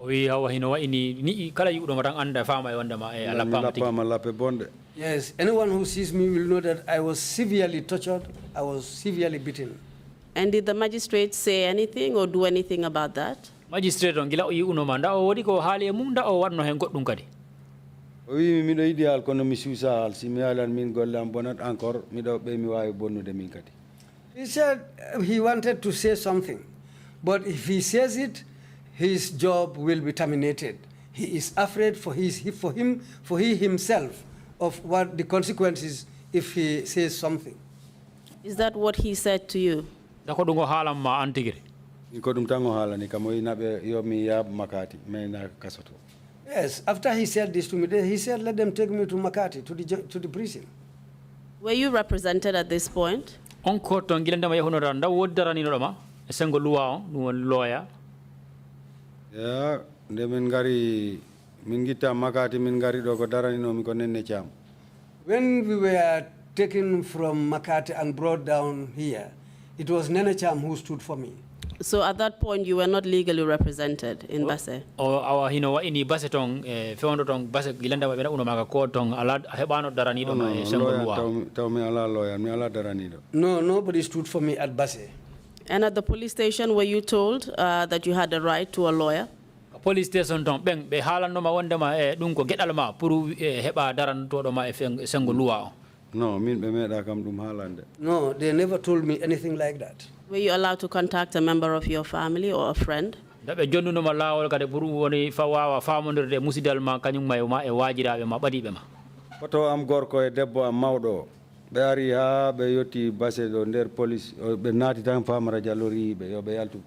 Yes, anyone who sees me will know that I was severely tortured, I was severely beaten. And did the magistrate say anything or do anything about that? Magistrate on gila uno manda o wadi ko hali munda o wadno hen goddum kadi. Oui, mi do ideal kono mi susa si mi alan min golle am bonat encore mi do be mi wawi bonnude min kadi. He said he wanted to say something, but if he says it, his job will be terminated. He is afraid for he himself of what the consequences if he says something. Is that what he said to you? Dako dungo halam ma antigiri. Ko dum tango halani kamo inabe yo mi yab makati me na kasoto. Yes, after he said this to me, he said let them take me to Makati to the prison. Were you represented at this point? On court on gilanda ma yahono randa wodara ni roma esengo luwa on lawyer. Yeah, de min gari min gita makati min gari do ko darani no mi ko nenne cham. When we were taken from Makati and brought down here, it was Nene Cham who stood for me. So at that point, you were not legally represented in Basse? O awa hino wa ini Basse tong feondo tong Basse gilanda wa bena uno maka ko tong ala hebano darani do ma esengo luwa. Taw mi ala lawyer mi ala darani do. No, nobody stood for me at Basse. And at the police station, were you told that you had a right to a lawyer? Police station tong beng be halando ma wonde ma dum ko gedal ma pour heba daran to do ma esengo luwa. No, min be meda kam dum halande. No, they never told me anything like that. Were you allowed to contact a member of your family or a friend? Dabe jondu no ma lawol kade pour woni fa wawa famondirde musidal ma kanyum may ma e wajirabe ma badibe ma. Poto am gorko e debbo am mawdo be ari ha be yoti Basse do der police be nati tan famara jalori be yo be yaltu.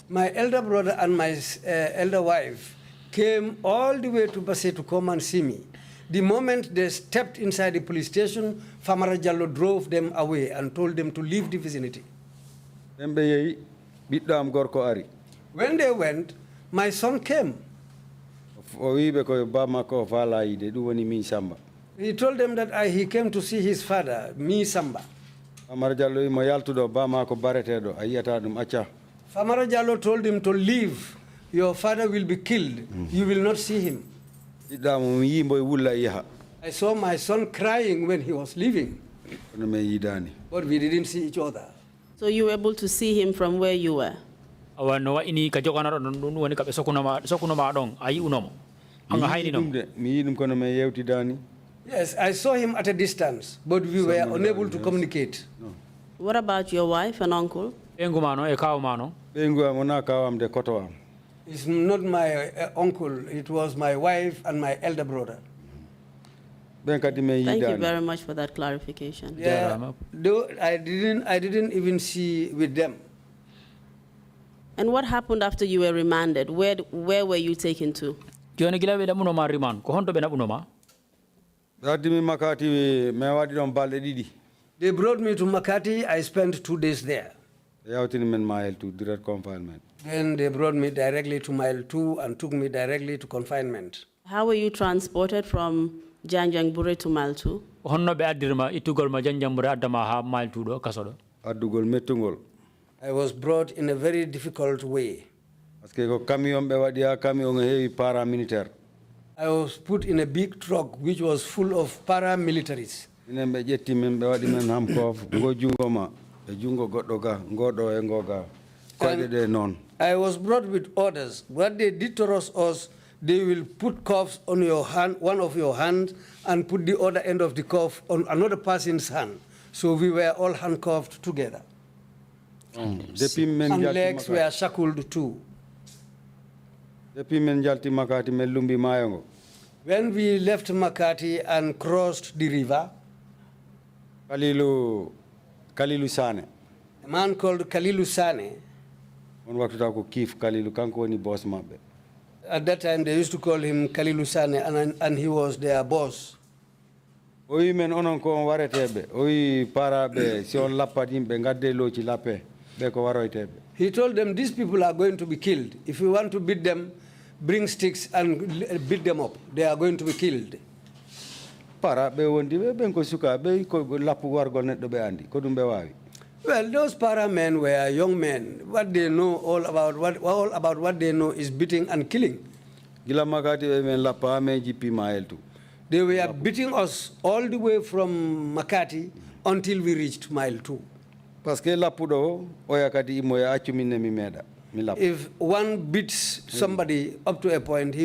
My elder brother and my elder wife came all the way to Basse to come and see me. The moment they stepped inside the police station, Famara Jallo drove them away and told them to leave the vicinity. When they went, my son came. He told them that he came to see his father, me Samba. Famara Jallo told him to leave your father will be killed. You will not see him. I saw my son crying when he was leaving. But we didn't see each other. So you were able to see him from where you were? Yes, I saw him at a distance, but we were unable to communicate. What about your wife and uncle? It's not my uncle, it was my wife and my elder brother. Thank you very much for that clarification. Yeah, though I didn't even see with them. And what happened after you were remanded? Where were you taken to? They brought me to Makati. I spent 2 days there. Then they brought me directly to Mile 2 and took me directly to confinement. How were you transported from Janjangbure to Mile 2? I was brought in a very difficult way. I was put in a big truck which was full of paramilitaries. I was brought with orders. What they did to us, they will put cuffs on your hand, one of your hands, and put the other end of the cuff on another person's hand. So we were all handcuffed together. And legs were shackled too. When we left Makati and crossed the river, a man called Kalilu Sane, at that time they used to call him Kalilu Sane, and he was their boss. He told them, these people are going to be killed. If you want to beat them, bring sticks and beat them up. They are going to be killed. Well, those para men were young men. What they know all about what they know is beating and killing. They were beating us all the way from Makati until we reached Mile 2. If one beats somebody up to a point,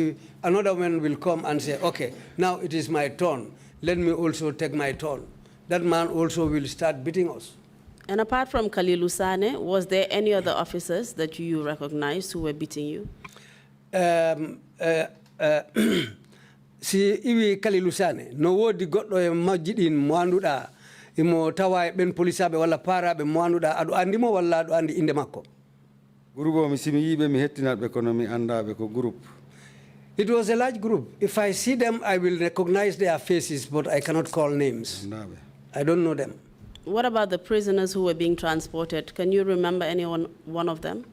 another one will come and say, okay, now it is my turn. Let me also take my turn. That man also will start beating us. And apart from Kalilu Sane, was there any other officers that you recognized who were beating you? Si iwi Kalilu Sane, no wodi goddo e majjidin mo anduda imo tawa ben polisabe wala parabe mo anduda adu andimo wala adu andi inde makko. It was a large group. If I see them, I will recognize their faces, but I cannot call names. I don't know them. What about the prisoners who were being transported? Can you remember one of them?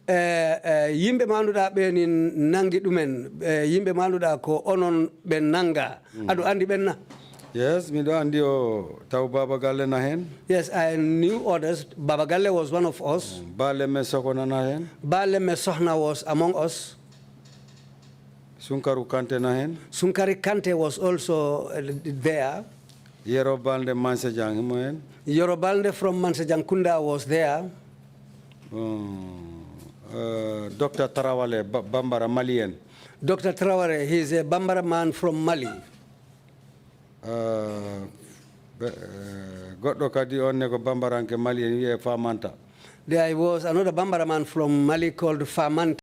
Yimbe manduda be ni nangi dumen yimbe manduda ko onon ben nanga adu andi benna. Yes, mi do andi o taw Baba Galle na hen. Yes, I knew others. Baba Galle was one of us. Bale me sokona na hen. Bale me sohna was among us. Sunkaru Kante na hen. Sunkari Kante was also there. Yerobalde Mansejang mo hen. Yerobalde from Mansejang Kunda was there. Dr. Tarawale, Bambara Malian. Dr. Traore, he is a Bambara man from Mali. Goddo kadi onne ko Bambaranke Malian wiye Famanta. There was another Bambara man from Mali called Famanta.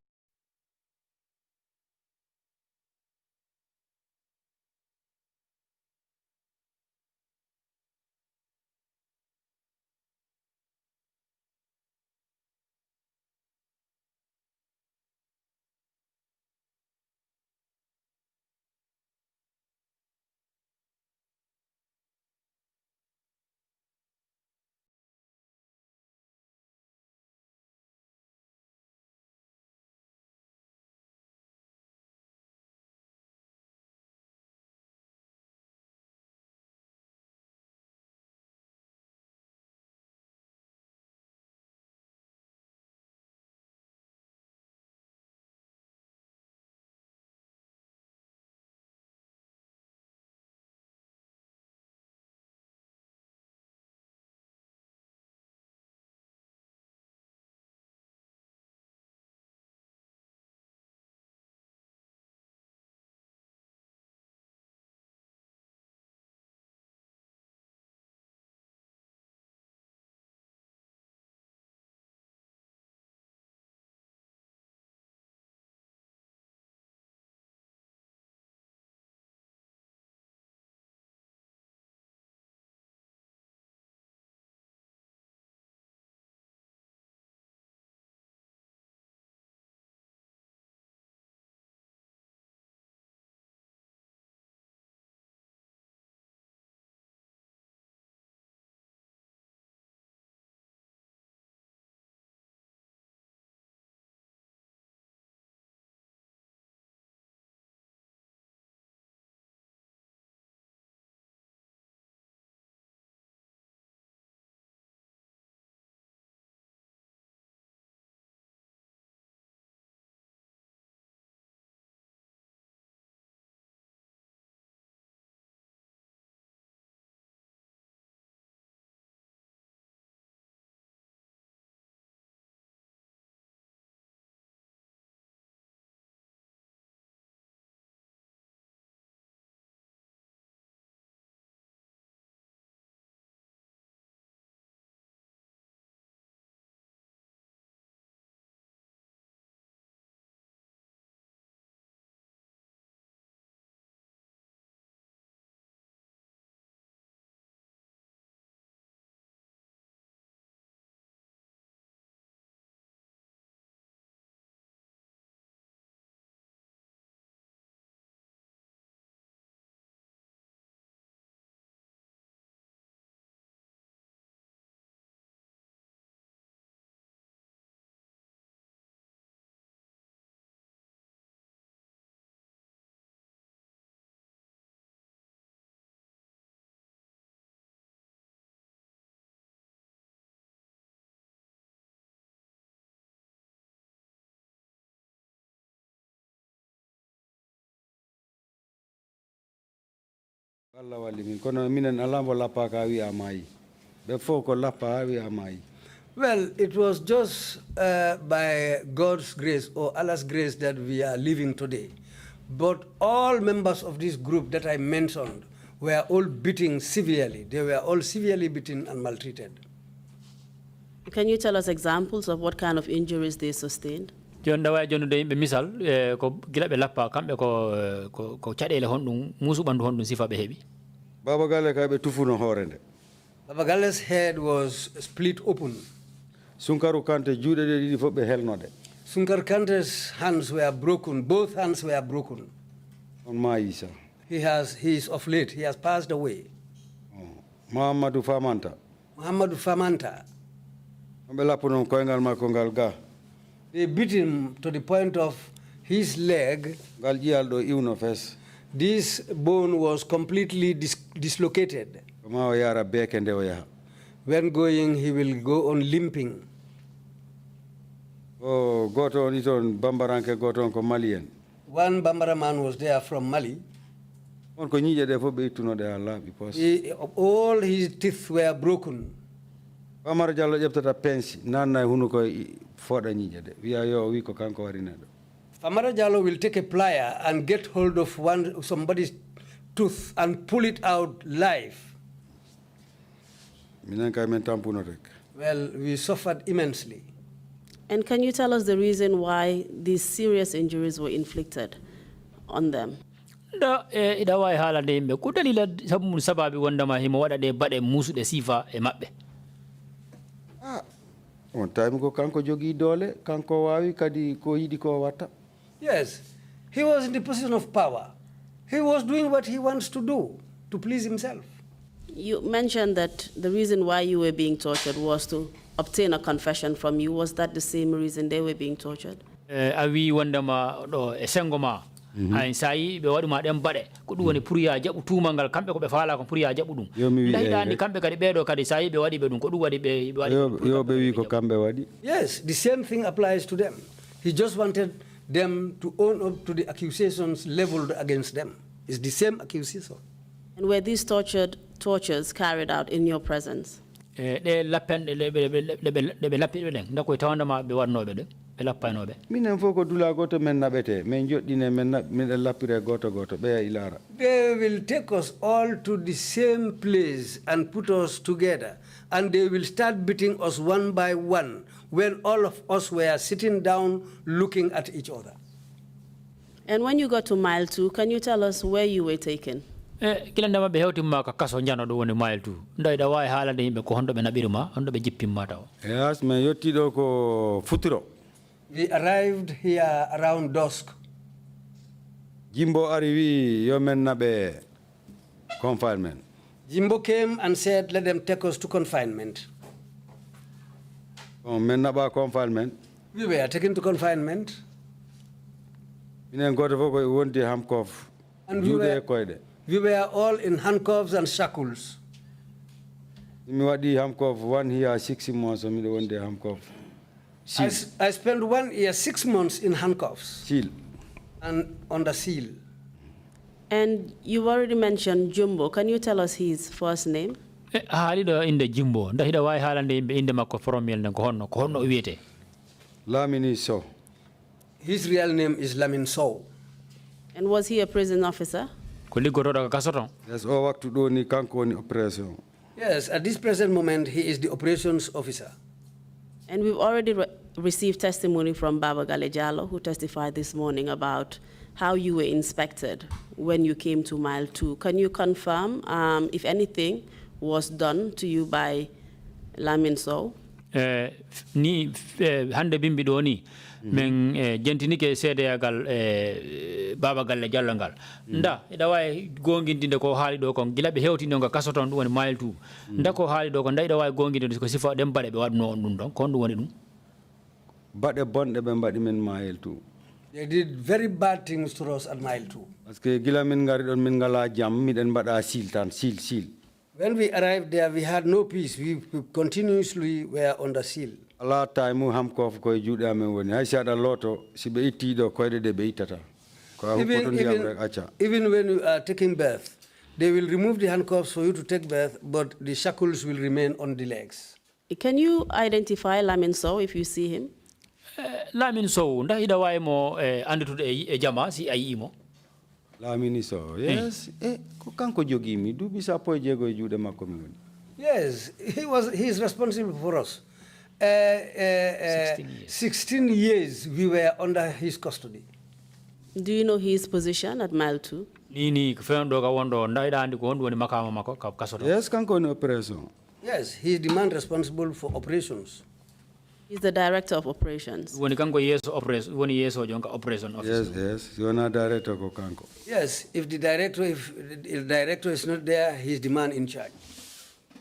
Allah wali min kono minen alambo lapa ka wi amai. Before ko lapa wi amai. Well, it was just by God's grace or Allah's grace that we are living today. But all members of this group that I mentioned were all beaten severely. They were all severely beaten and maltreated. Can you tell us examples of what kind of injuries they sustained? Jonda jonu de be misal ko gila be lappa kambe ko cadele hondum musu bandu hondum sifa be hebi. Baba Galle ka be tufuno horende. Baba Galle's head was split open. Sunkaru Kante juude de didi fo be helnode. Sunkar Kante's hands were broken. Both hands were broken. On Maisa. He is of late. He has passed away. Muhammadu Famanta. Muhammadu Famanta. Ambelapuno koengal makongal ga. They beat him to the point of his leg. Galjialdo iuno fes. This bone was completely dislocated. Mao yara beke ndewo ya. When going, he will go on limping. Oh, goto on iton bambaranke goto on ko Malien. One Bambara man was there from Mali. On ko nyije de fo be ituno de Allah because all his teeth were broken. Bamara Jallo jeptata pensi nanna hunu ko foda nyije de. Wiya yo wi ko kanko warina do. Famara Jallo will take a plier and get hold of somebody's tooth and pull it out live. Well, we suffered immensely. And can you tell us the reason why these serious injuries were inflicted on them? Ida wai hala de imbe ku dalila sababi wanda ma himo wada de bade musu de sifa e mabbe. On time ko kanko jogi dole kanko wawi kadi ko yidi ko wata. Yes, he was in the position of power. He was doing what he wants to do to please himself. You mentioned that the reason why you were being tortured was to obtain a confession from you. Was that the same reason they were being tortured? Awi wanda ma do esengoma. Ay sai be wadu ma dem bade ko dum woni pour ya jabu tumangal kambe ko be faala ko pour ya jabu dum. Dayda ni kambe kadi bedo kadi sai be wadi be dum ko dum wadi be wadi. Yo be wi ko kambe wadi. Yes, the same thing applies to them. He just wanted them to own up to the accusations leveled against them. It's the same accusation. And were these tortures carried out in your presence? De lapen de be lapide den ndako tawanda ma be warnobe de be lappanobe. Minen foko dula goto men nabete men joddine men lapire goto be ilara. They will take us all to the same place and put us together, and they will start beating us one by one when all of us were sitting down looking at each other. And when you got to mile 2, can you tell us where you were taken? Kila ndama be hewti ma ka kaso njano do woni mile 2 ndayda way haalande yimbe ko hondo be nabiruma hondo be jippimma taw. Yes, me yotti do ko futuro. We arrived here around dusk. Jimbo arrivi yo men nabe confinement. Jimbo came and said, let them take us to confinement. Oh, men naba confinement. We were taken to confinement. Minen goto foko wonti handcuff. And we were all in handcuffs and shackles. One year, 6 months. I spent 1 year, 6 months in handcuffs. Seal. And under seal. And you already mentioned Jumbo. Can you tell us his first name? Halido inde Jumbo. Ndahida way halande inde makko foromel nan ko honno wiete. Lamine Sow. His real name is Lamin Sow. And was he a prison officer? Yes, all work to do ni kanko ni operation. Yes, at this present moment, he is the operations officer. And we've already received testimony from Baba Galle Jallo, who testified this morning about how you were inspected when you came to mile 2. Can you confirm if anything was done to you by Lamin Sow? Ni hande bimbi do ni men jentini ke seedeyagal Baba Galle Jallo ngal nda ida way gongindinde ko haali do kon gila be hewtinde ngo kasoton dum woni mile 2 nda ko haali do ko nda ida way gongindinde ko sifa dem bade be wadno on dum don kon dum woni dum bade bonde be mbadi men mile 2. They did very bad things to us at mile 2. Parce que gila min ngari don min ngala jam mi den bada sil tan sil. When we arrived there, we had no peace. We continuously were under seal. A lot of time we have ko juda men woni. I said a lot si be iti do ko de be itata. Even when you are taking birth, They will remove the handcuffs for you to take birth, but the shackles will remain on the legs. Can you identify Lamin Sow if you see him? Lamin Sow, nda ida way mo anditude e jama si ay imo. Lamin Sow, yes. Ko kanko jogi mi dubi sapo jego jude makko mi woni. Yes, he is responsible for us. 16 years we were under his custody. Do you know his position at Mile 2? Nini kufendo ka wondo nda ida andi ko wondo ni makama mako kasoto. Yes, kanko ni operation. Yes, he is the man responsible for operations. He's the director of operations. Woni kanko yeso operation, woni yeso jonka operation officer. Yes, you are not director ko kanko. Yes, if the director is not there, he is the man in charge.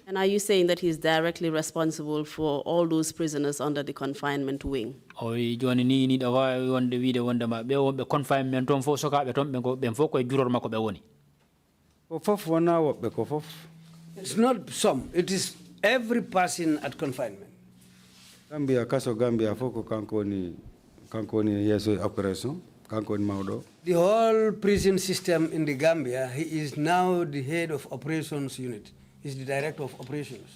And are you saying that he's directly responsible for all those prisoners under the confinement wing? Oy joni ni da way wonde wiide wonde ma be wonbe confinement ton fo soka be ton be go ben fo ko juror makko be woni. Ko fof wona wobbe ko fof. It's not some, it is every person at confinement. Gambia kaso Gambia foko kanko ni yeso operation, kanko ni mawdo. The whole prison system in the Gambia, he is now the head of operations unit. He's the director of operations.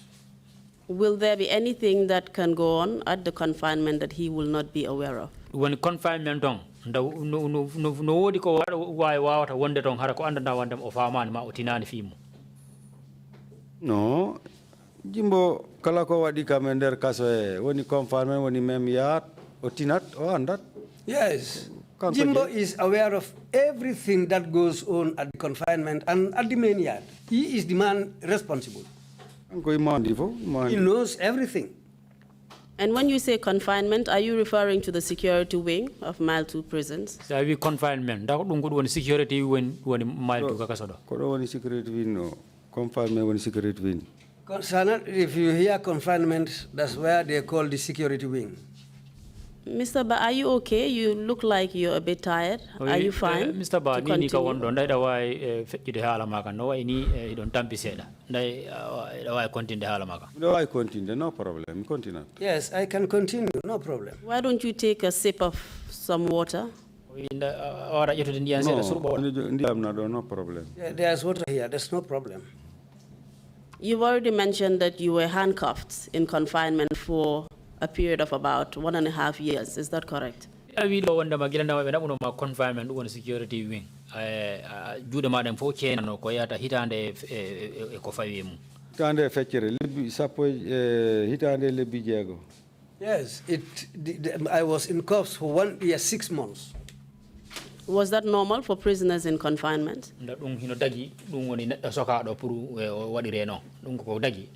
Will there be anything that can go on at the confinement that he will not be aware of? When confinement on no wodi ko way wawata wonde ton hara ko andanda wandam o famani ma o tinani fimu. No, Jimbo kala ko wadi kamender kaso woni confinement woni mem yaat o tinat o andat. Yes. Jimbo is aware of everything that goes on at the confinement and at the main yard. He is the man responsible. He knows everything. And when you say confinement, are you referring to the security wing of Mile 2 prisons? So we confinement. Da dum go woni security when Mile 2 kakasodo. Ko woni security wing no. Confinement woni security wing. If you hear confinement, that's where they call the security wing. Mr. Ba, are you okay? You look like you're a bit tired. Are you fine? Mr. Ba, ni ka wondo ndai da way fejjude hala maka no way ni don tampi seda. Ndai da way continue hala maka. Do I continue? No problem. Continue. Yes, I can continue. No problem. Why don't you take a sip of some water? No problem. Yeah, there's water here. There's no problem. You've already mentioned that you were handcuffed in confinement for a period of about 1.5 years. Is that correct? We do wonder ma confinement on security wing. Jude madam fo chena no ko yata hitande ko fawemu. Hitande feccere lebbi sappo hitande lebbi jeego. Yes, I was in cuffs for 1 year 6 months. Was that normal for prisoners in confinement? Dum hino dagi dum woni neddo soka do pour wadire no dum ko dagi.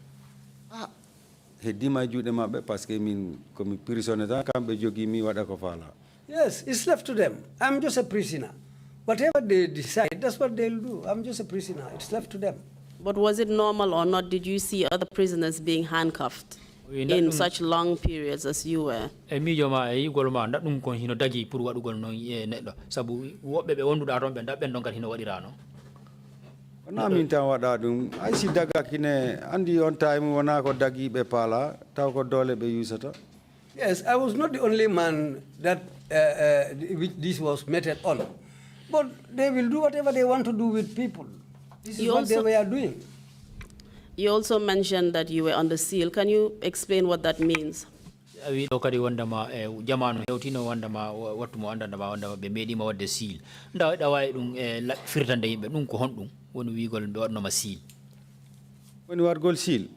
Hedima juude mabbe parce que min komi prisonnier tan kambe jogi mi wada ko fala. Yes, it's left to them. I'm just a prisoner. Whatever they decide, that's what they'll do. I'm just a prisoner. It's left to them. But was it normal or not? Did you see other prisoners being handcuffed in such long periods as you were? Mi joma e golma nda dum ko hino dagi pour wadugol non neddo sabu wobbe be wonduda ton be dabben don kat hino wadira no. Na min tan wada dum ay si daga kine andi on time wona ko dagi be pala taw ko dole be usata. Yes, I was not the only man that this was meted on. But they will do whatever they want to do with people. This is what they were doing. You also mentioned that you were under seal. Can you explain what that means? We lokadi wanda ma jamanu hewtino wanda ma wattu mo anda ma wanda be medi ma wadde seal nda da way dum firtande yimbe dum ko hondum woni wigol be wadno ma seal woni wargol seal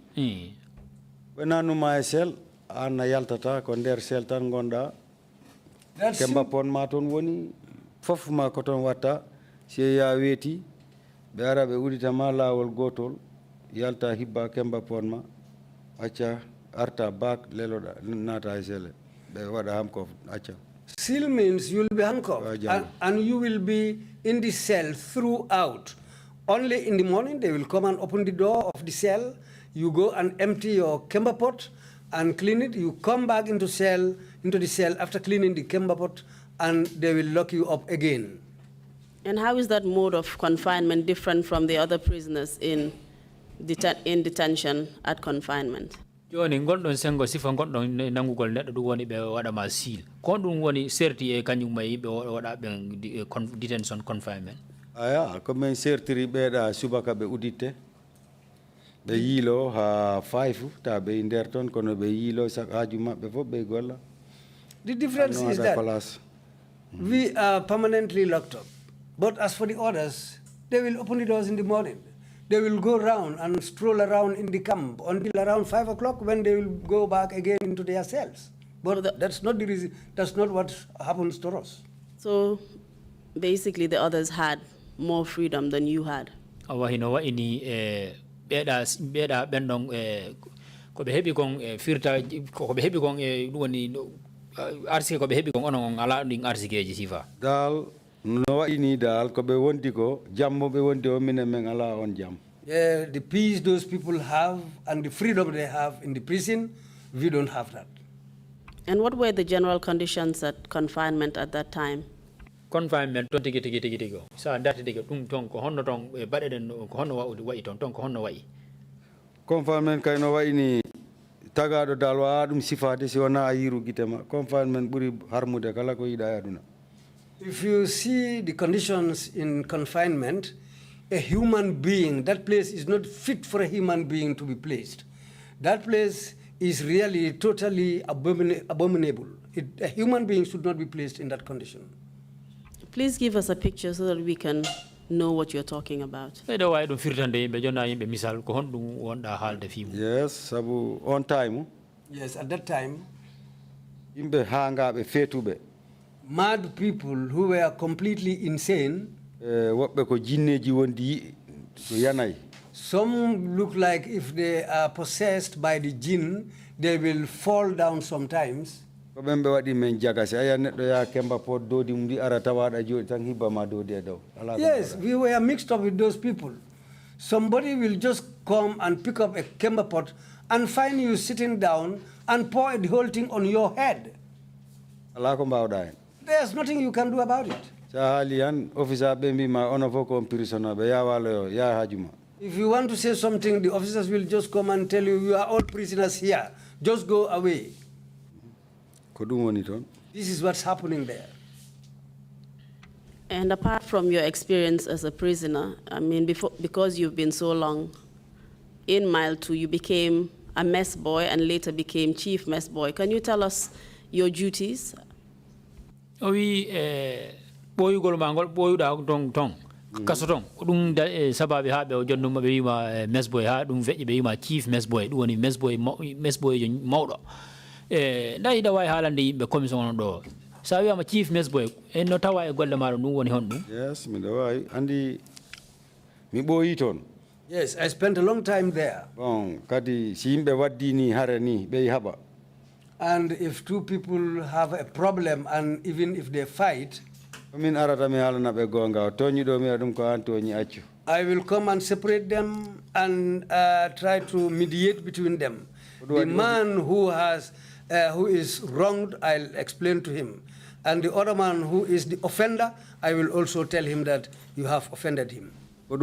wenanu ma sel an yaltata ko der sel tan gonda kemba pon ma ton woni fof ma ko ton watta se ya weti be arabe wulita ma lawol gotol yalta hibba kemba pon ma acca arta back leloda nata sele be wada handcuff acca. Seal means you will be handcuffed and you will be in the cell throughout. Only in the morning they will come and open the door of the cell. You go and empty your kemba pot and clean it. You come back into the cell after cleaning the kemba pot, and they will lock you up again. And how is that mode of confinement different from the other prisoners in detention at confinement? Joni gondon sengo sifa gondon nangugol neddo du woni be wada ma seal kon dum woni serti e kanyum may be wada be detention confinement. Aya, comme sertiri beda subaka be udite. Be yilo ha 5 ta be inderton kono be yilo sak ajuma be fo be golla. The difference is that we are permanently locked up. But as for the others, they will open the doors in the morning. They will go around and stroll around in the camp until around 5 o'clock when they will go back again into their cells. But that's not the reason. That's not what happens to us. So basically the others had more freedom than you had. Awahino ini beda bendong ko be hebi kong firta ko be hebi kong woni arsi ko be hebi kong onon ala ding arsi geji sifa Dal no ini dal ko be wondi ko jammo be wondi o minen men ala on jam. Yeah, the peace those people have and the freedom they have in the prison, we don't have that. And what were the general conditions at confinement at that time? Confinement ton tigi go sa ndati diga dum ton ko honno ton bade den ko honno wa ton ko honno wa Confinement kay no wayni tagado dalwa dum sifade si wana ayiru gitema. Confinement buri harmude kala ko yida aduna. If you see the conditions in confinement, a human being, that place is not fit for a human being to be placed. That place is really totally abominable. A human being should not be placed in that condition. Please give us a picture so that we can know what you're talking about. Yes, sabu on time. Yes, at that time, Imbe hanga be fetube. Mad people who were completely insane. Wobbe ko jinneji wondi yanay. Some look like if they are possessed by the jinn, they will fall down sometimes. Yes, we were mixed up with those people. Somebody will just come and pick up a kemba pot and find you sitting down and pour the whole thing on your head. There's nothing you can do about it. If you want to say something, the officers will just come and tell you, you are all prisoners here. Just go away. This is what's happening there. And apart from your experience as a prisoner, I mean, because you've been so long in Mile 2, you became a mess boy and later became chief mess boy. Can you tell us your duties? Oui, boyu gol mangol boyu da dong tong kasotong dum da sababi habe o jonnum be wima mess boy ha dum veje be wima chief mess boy dum woni mess boy mawdo dai da way halande yimbe commission do sa wiama chief mess boy en no tawa e golle maaro dum woni hon dum. Yes, mi do way andi mi boyi ton. Yes, I spent a long time there. Bon, kadi si yimbe waddi ni hare ni be haba. And if two people have a problem and even if they fight, I will come and separate them and try to mediate between them. The man who is wronged, I'll explain to him. And the other man who is the offender, I will also tell him that you have offended him. So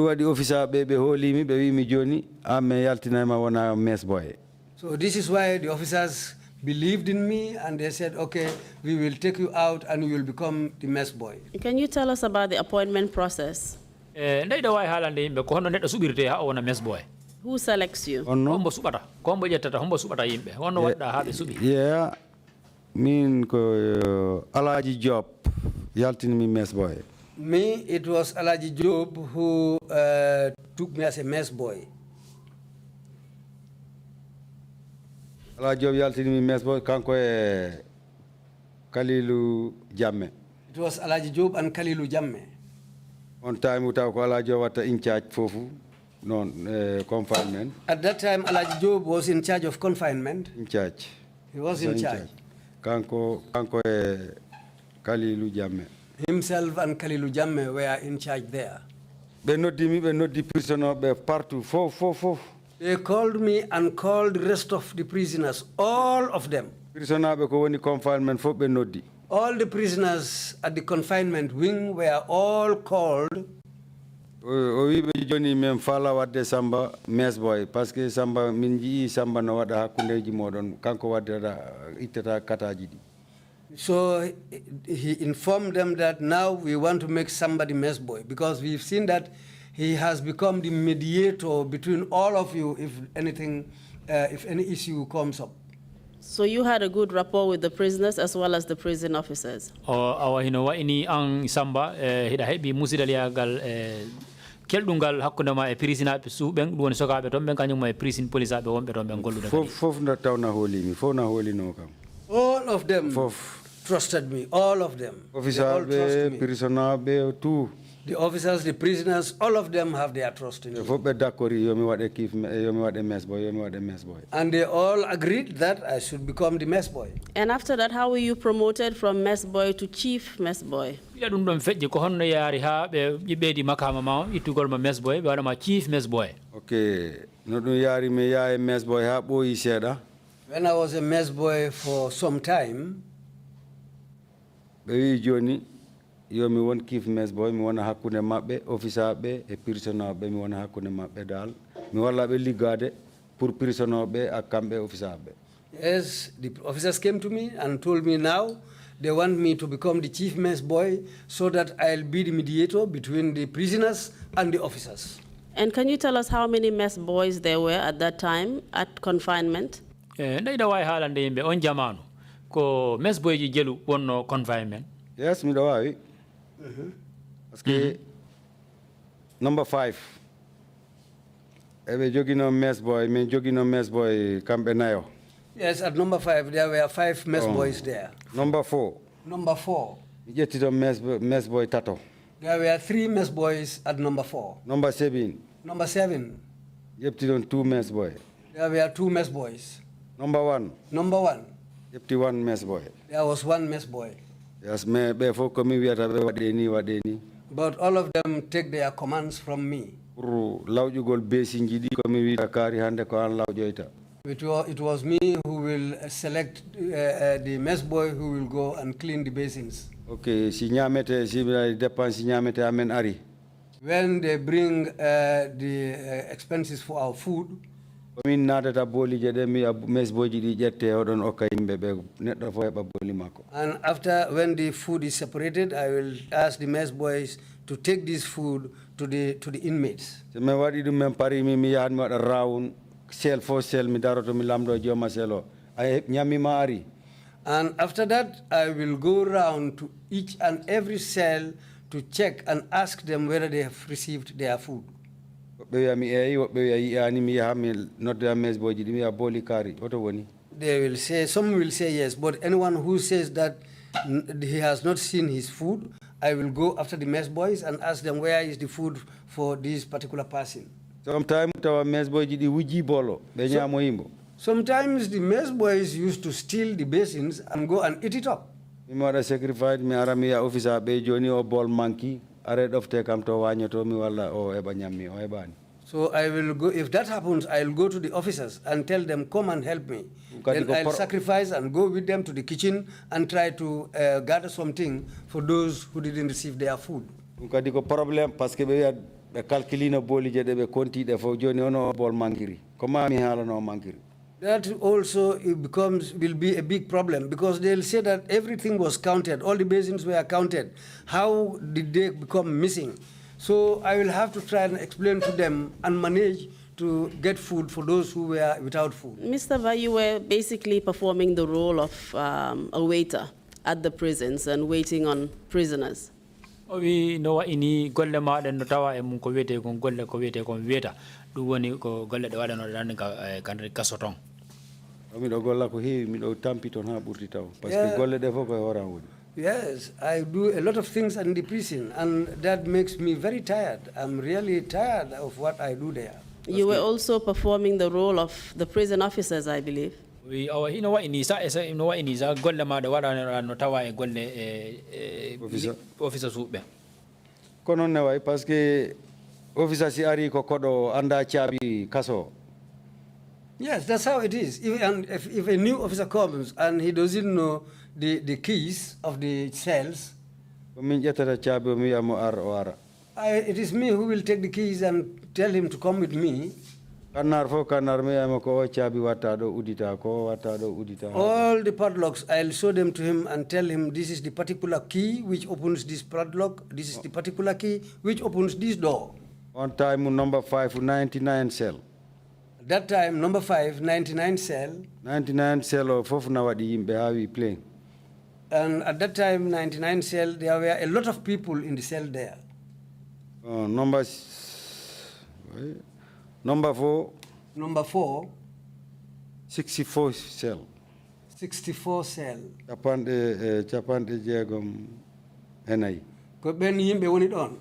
this is why the officers believed in me and they said, okay, we will take you out and you will become the mess boy. Can you tell us about the appointment process? Who selects you? Yeah, mean Alaji Job, Yaltin me mess boy. Me, it was Alaji Job who took me as a mess boy. Alaji Job Yaltin me mess boy, kanko Kalilu Jamme. It was Alaji Job and Kalilu Jamme. On time without Alaji Job was in charge fofu, confinement. At that time, Alaji Job was in charge of confinement. In charge. He was in charge. Kanko Kalilu Jamme. Himself and Kalilu Jamme were in charge there. They not the prisoner, but partout, four. They called me and called the rest of the prisoners, all of them. Prisoner beko woni confinement fo be noddi. All the prisoners at the confinement wing were all called. O wibe joni men fala wadde Samba mess boy parce que Samba min ji Samba no wada hakundeji modon kanko wadde ittata kataji di. So he informed them that now we want to make somebody mess boy, because we've seen that he has become the mediator between all of you if anything, if any issue comes up. So you had a good rapport with the prisoners as well as the prison officers? Awa hino wa ini ang samba hida hebi musidaliagal keldungal hakkundama e prisina be suben woni sokabe ton ben kanyum e prison police abe wonbe ton ben gollude fof na tawna holi mi fo na holi no kam All of them trusted me, all of them. Officer be prisoner be tout. The officers, the prisoners, all of them have their trust in me. And they all agreed that I should become the mess boy. And after that, how were you promoted from mess boy to chief mess boy? Okay, chief mess boy. Okay, no yari me ya mess boy ha boy said. When I was a mess boy for some time, baby Johnny, you me want chief mess boy, me wanna hakune mabbe, officer be, a prisoner be, me wanna hakune mabbe dal, me wala be ligade, pour prisoner be, a kambe officer be. Yes, the officers came to me and told me now they want me to become the chief mess boy so that I'll be the mediator between the prisoners and the officers. And can you tell us how many mess boys there were at that time at confinement? Ndaida way halande yimbe on jamanu ko mess boy ji jelu wonno confinement. Yes, mi dawawi. Parce que number 5 ebe jogino mess boy, men jogino mess boy kambe nayo. Yes, at number 5 there were 5 mess boys there. Number 4. Number 4. Jetito mess boy tato. There were 3 mess boys at number 4. Number 7. Number 7. Jetito 2 mess boy. There were 2 mess boys. Number 1. Number 1. Jetito 1 mess boy. There was 1 mess boy. Yes, me before coming we are wadeni. But all of them take their commands from me. Laujugol basin jidi coming we kari hande ko an laujoita. It was me who will select the mess boy who will go and clean the basins. Okay, si nyamete si dépense si nyamete amen ari. When they bring the expenses for our food, min nadata boli jede mi mess boy jidi jette odon okay mbebe neddo fo heba boli mako. And after, when the food is separated, I will ask the mess boys to take this food to the inmates. Se me wadi dum mem pari mi yaad mi wada round cell for cell mi daroto mi lamdo joma selo ay nyami ma ari. And after that, I will go around to each and every cell to check and ask them whether they have received their food. They will say, some will say yes, but anyone who says that he has not seen his food, I will go after the mess boys and ask them where is the food for this particular person. Sometimes the mess boys used to steal the basins and go and eat it up. Sacrifice me aramia officer be Johnny or ball monkey. So I will go, if that happens, I'll go to the officers and tell them, come and help me. Then I'll sacrifice and go with them to the kitchen and try to gather something for those who didn't receive their food. Problem parce que be calculino boli jede be konti de fo Johnny ono ball monkey. Comment mi hala no monkey. That also will be a big problem because they'll say that everything was counted, all the basins were counted. How did they become missing? So I will have to try and explain to them and manage to get food for those who were without food. Mr. Va, you were basically performing the role of a waiter at the prisons and waiting on prisoners. We know ini golle ma den tawa e mun ko wete kon golle ko wete kon weta du woni ko golle de wada no dan kan kasotong. Yes, I do a lot of things in the prison, and that makes me very tired. I'm really tired of what I do there. You were also performing the role of the prison officers, I believe. We know what inisa golle ma de wada no tawa e golle officer sube. Kono ne way parce que officer si ari ko kodo anda chabi kaso. Yes, that's how it is. If a new officer comes and he doesn't know the keys of the cells, it is me who will take the keys and tell him to come with me. Kanar fo kanar me amako chabi watado udita ko watado udita. All the padlocks, I'll show them to him and tell him this is the particular key which opens this padlock, this is the particular key which opens this door. On time number 5, 99 cell. At that time, number 5, 99 cell. 99 cell of Fofnawadi Imbe, how we playing. And at that time, 99 cell, there were a lot of people in the cell there. Number 4. Number 4. 64 cell. 64 cell. Chapande jegom henai. Ko ben yimbe woni don.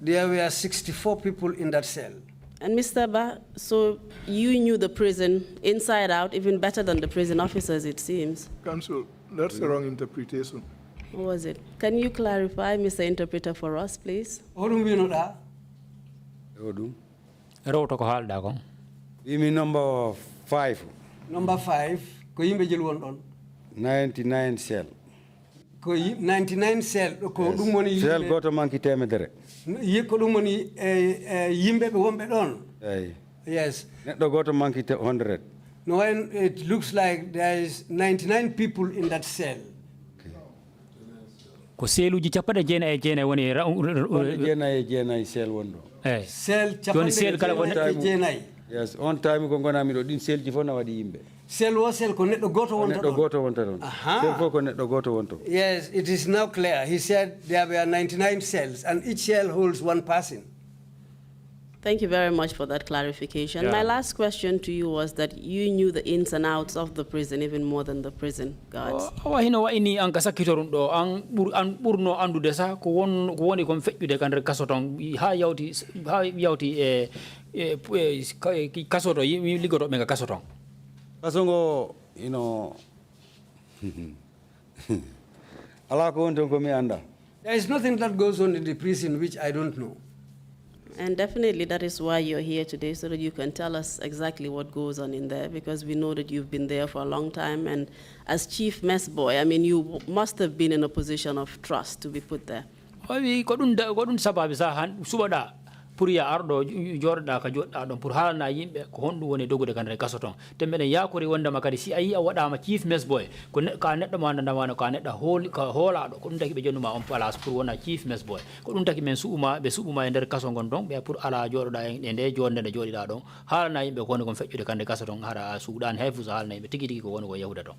There were 64 people in that cell. And Mr. Ba, so you knew the prison inside out even better than the prison officers, it seems. Counsel, that's the wrong interpretation. What was it? Can you clarify, Mr. Interpreter, for us, please? Number 5. Number 5. 99 cell. 99 cell. Cell got a monkey temedere. Yes. Neto got a monkey 100. No, and it looks like there is 99 people in that cell. Ko seluji capada jena e jena woni jena cell wondo. Cell capada kala jena. Yes, on time ko gona mi do din cell ji fona wadi yimbe. Cell was cell ko neddo goto wonto. Neddo goto wonto don. Cell ko neddo goto wonto. Yes, it is now clear. He said there were 99 cells and each cell holds one person. Thank you very much for that clarification. Yeah. My last question to you was that you knew the ins and outs of the prison even more than the prison guards. Awa hino wa ini an kasa kitorum do an burno andu desa ko woni kon fejjude kan kasoton ha yawti kasoto ligoto me kasoton. Kasongo ala ko wonton ko mi anda. There is nothing that goes on in the prison which I don't know. And definitely that is why you're here today, so that you can tell us exactly what goes on in there, because we know that you've been there for a long time. And as chief mess boy, I mean, you must have been in a position of trust to be put there. Puria ardo jorda ka jodda don pour halna yimbe ko hondu woni dogude kan re kasoton tembe ne yakori wonda makadi si ayi a wada ma chief mess boy ko ka neddo ma nanda wana ka nedda holi ka hola do ko dum taki be jonnuma on place pour wona chief mess boy ko dum taki men suuma be suuma e der kaso gon don be pour ala jorda e nde jonde ne jodida don halna yimbe ko woni kon fejjude kan re kasoton hara suudan hefuza halna yimbe tigi tigi ko woni ko yahuda don.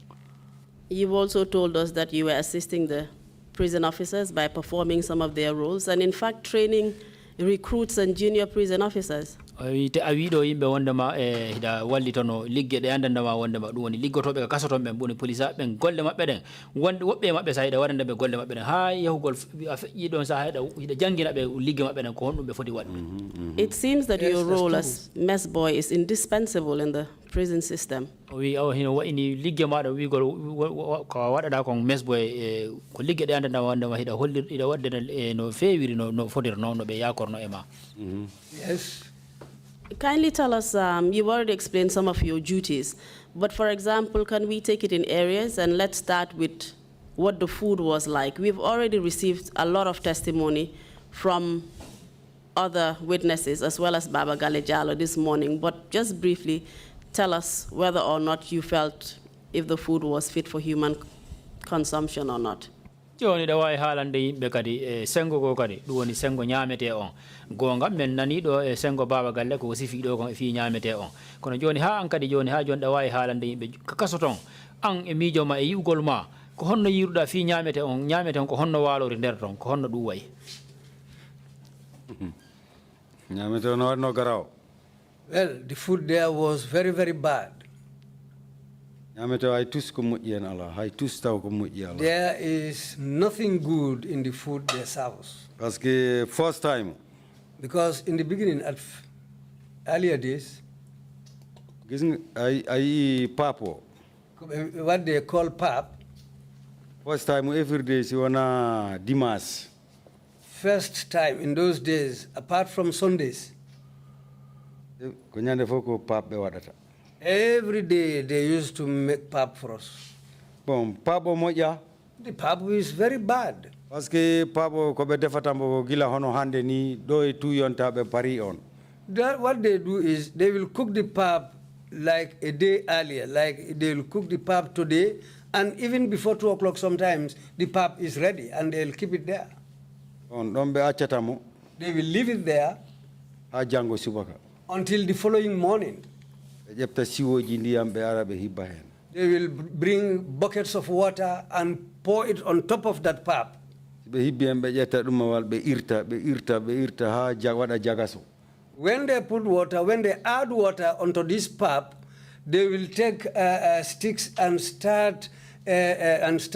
You've also told us that you were assisting the prison officers by performing some of their roles and in fact training recruits and junior prison officers. Te awido yimbe wondema hida wallitono ligge de andandama wondema dum woni liggotobe ka kasoton ben boni police ben golle mabbe den wonde wobbe mabbe sayda warande be golle mabbe den ha yahugol feji don sa hida jangina be ligge mabbe den ko hondum be foti wadde. It seems that your role as mess boy is indispensable in the prison system. We hino wa ini ligge mada wi gol ko wadada ko mess boy ko ligge de andandama wondema hida hollir hida wadde no fewiri no fodir no be yakorno ema. Yes. Kindly tell us, you've already explained some of your duties, but for example, can we take it in areas, and let's start with what the food was like. We've already received a lot of testimony from other witnesses, as well as Baba Galejalo this morning, but just briefly, tell us whether or not you felt if the food was fit for human consumption or not. Joni da way haalande yimbe kadi sengo go kadi dum woni sengo nyaamete on gonga men nani do sengo baba galle ko sifi do ko fi nyaamete on kono joni ha an kadi joni ha joni da way haalande yimbe kasoton an e miijo ma e yugol ma ko honno yiruda fi nyaamete on ko honno walori der ton ko honno dum way nyaamete on no garaw. Well, the food there was very, very bad. There is nothing good in the food they serve us. Because first time. Because in the beginning, at earlier days, papo. What they call pap. First time every day you wanna dimas. First time in those days, apart from Sundays. Every day they used to make pap for us. The pap is very bad. What they do is they will cook the pap like a day earlier, like they will cook the pap today, and even before 2 o'clock sometimes, the pap is ready and they'll keep it there. They will leave it there until the following morning. They will bring buckets of water and pour it on top of that pap. When they put water, when they add water onto this pap, they will take sticks and start mixing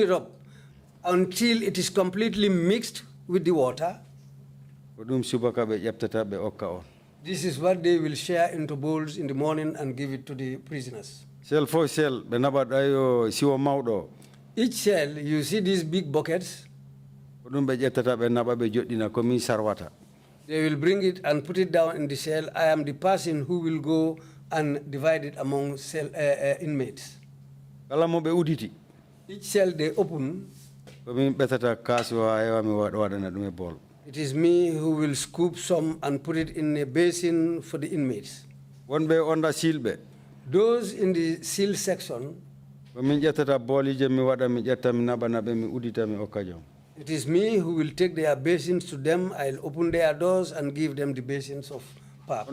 it up until it is completely mixed with the water. This is what they will share into bowls in the morning and give it to the prisoners. Each cell, you see these big buckets. They will bring it and put it down in the cell. I am the person who will go and divide it among cell inmates. Each cell they open. It is me who will scoop some and put it in a basin for the inmates. Those in the seal section, it is me who will take their basins to them. I'll open their doors and give them the basins of pap.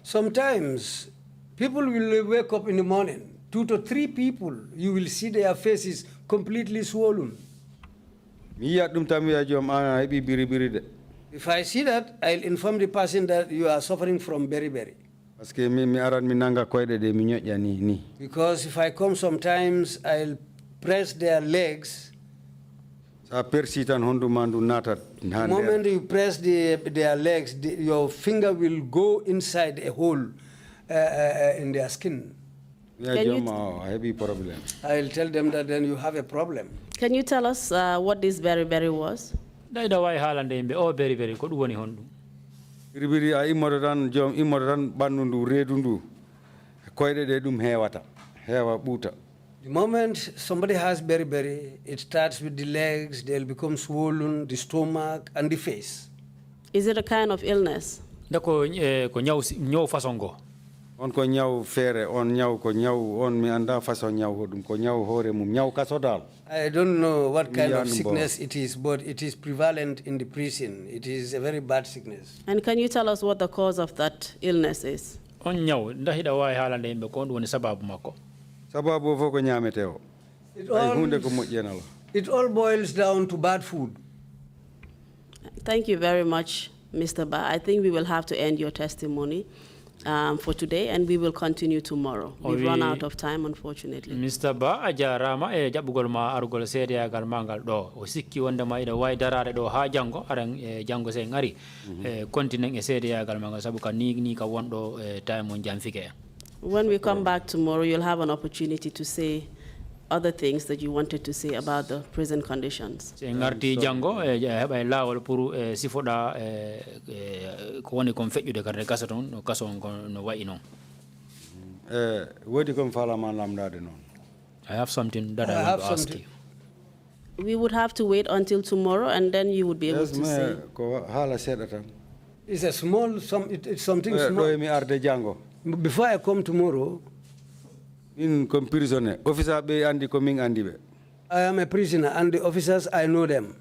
Sometimes people will wake up in the morning, 2 to 3 people, you will see their faces completely swollen. If I see that, I'll inform the person that you are suffering from beriberi. Because if I come sometimes, I'll press their legs. The moment you press their legs, your finger will go inside a hole in their skin. I'll tell them that then you have a problem. Can you tell us what this beriberi was? The moment somebody has beriberi, it starts with the legs, they'll become swollen, the stomach, and the face. Is it a kind of illness? I don't know what kind of sickness it is, but it is prevalent in the prison. It is a very bad sickness. And can you tell us what the cause of that illness is? It all boils down to bad food. Thank you very much, Mr. Ba. I think we will have to end your testimony for today, and we will continue tomorrow. We've run out of time, unfortunately. Mr. Ba ajarama jabugol ma arugol sede agal mangal do o sikki wonde ma ida way darade do ha jango aran jango se ngari continent e sede agal mangal sabu ka ni ka wondo time on jamfike. When we come back tomorrow, you'll have an opportunity to say other things that you wanted to say about the prison conditions. Se ngarti jango heba lawol pour sifoda ko woni kon fejjude karde kasaton no kaso no wayi non. Wodi kon fala man lamdade non. I have something that I want to ask you. We would have to wait until tomorrow, and then you would be able to say. It's a small, it's something small. Before I come tomorrow, in prisoner, officer be andi coming andi be. I am a prisoner, and the officers, I know them.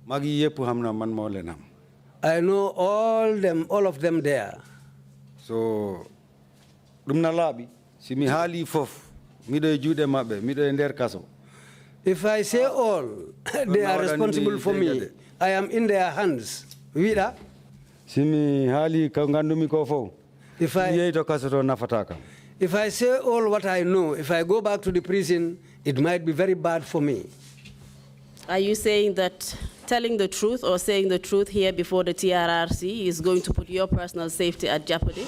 Magi yepu hamna man mo lenam. I know all of them there. So, dumna labi, si mi hali fof, mi do jude mabe, mi do ender kaso. If I say all, they are responsible for me. I am in their hands. Vida? Si mi hali kangandumi ko fo. If I say all what I know, if I go back to the prison, it might be very bad for me. Are you saying that telling the truth or saying the truth here before the TRRC is going to put your personal safety at jeopardy?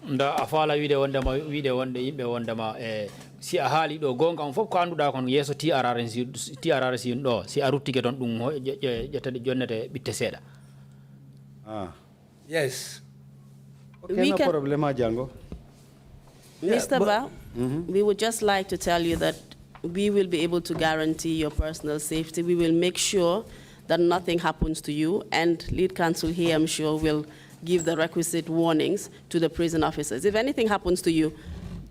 Nda afala wide wondama yimbe wondama si a haali do gonga on fof ko anduda kon yeso TRRC do si a ruttike don dum jettade jonnete bitte seeda. Yes. We can, Mr. Ba, we would just like to tell you that we will be able to guarantee your personal safety. We will make sure that nothing happens to you, and lead counsel here, I'm sure, will give the requisite warnings to the prison officers. If anything happens to you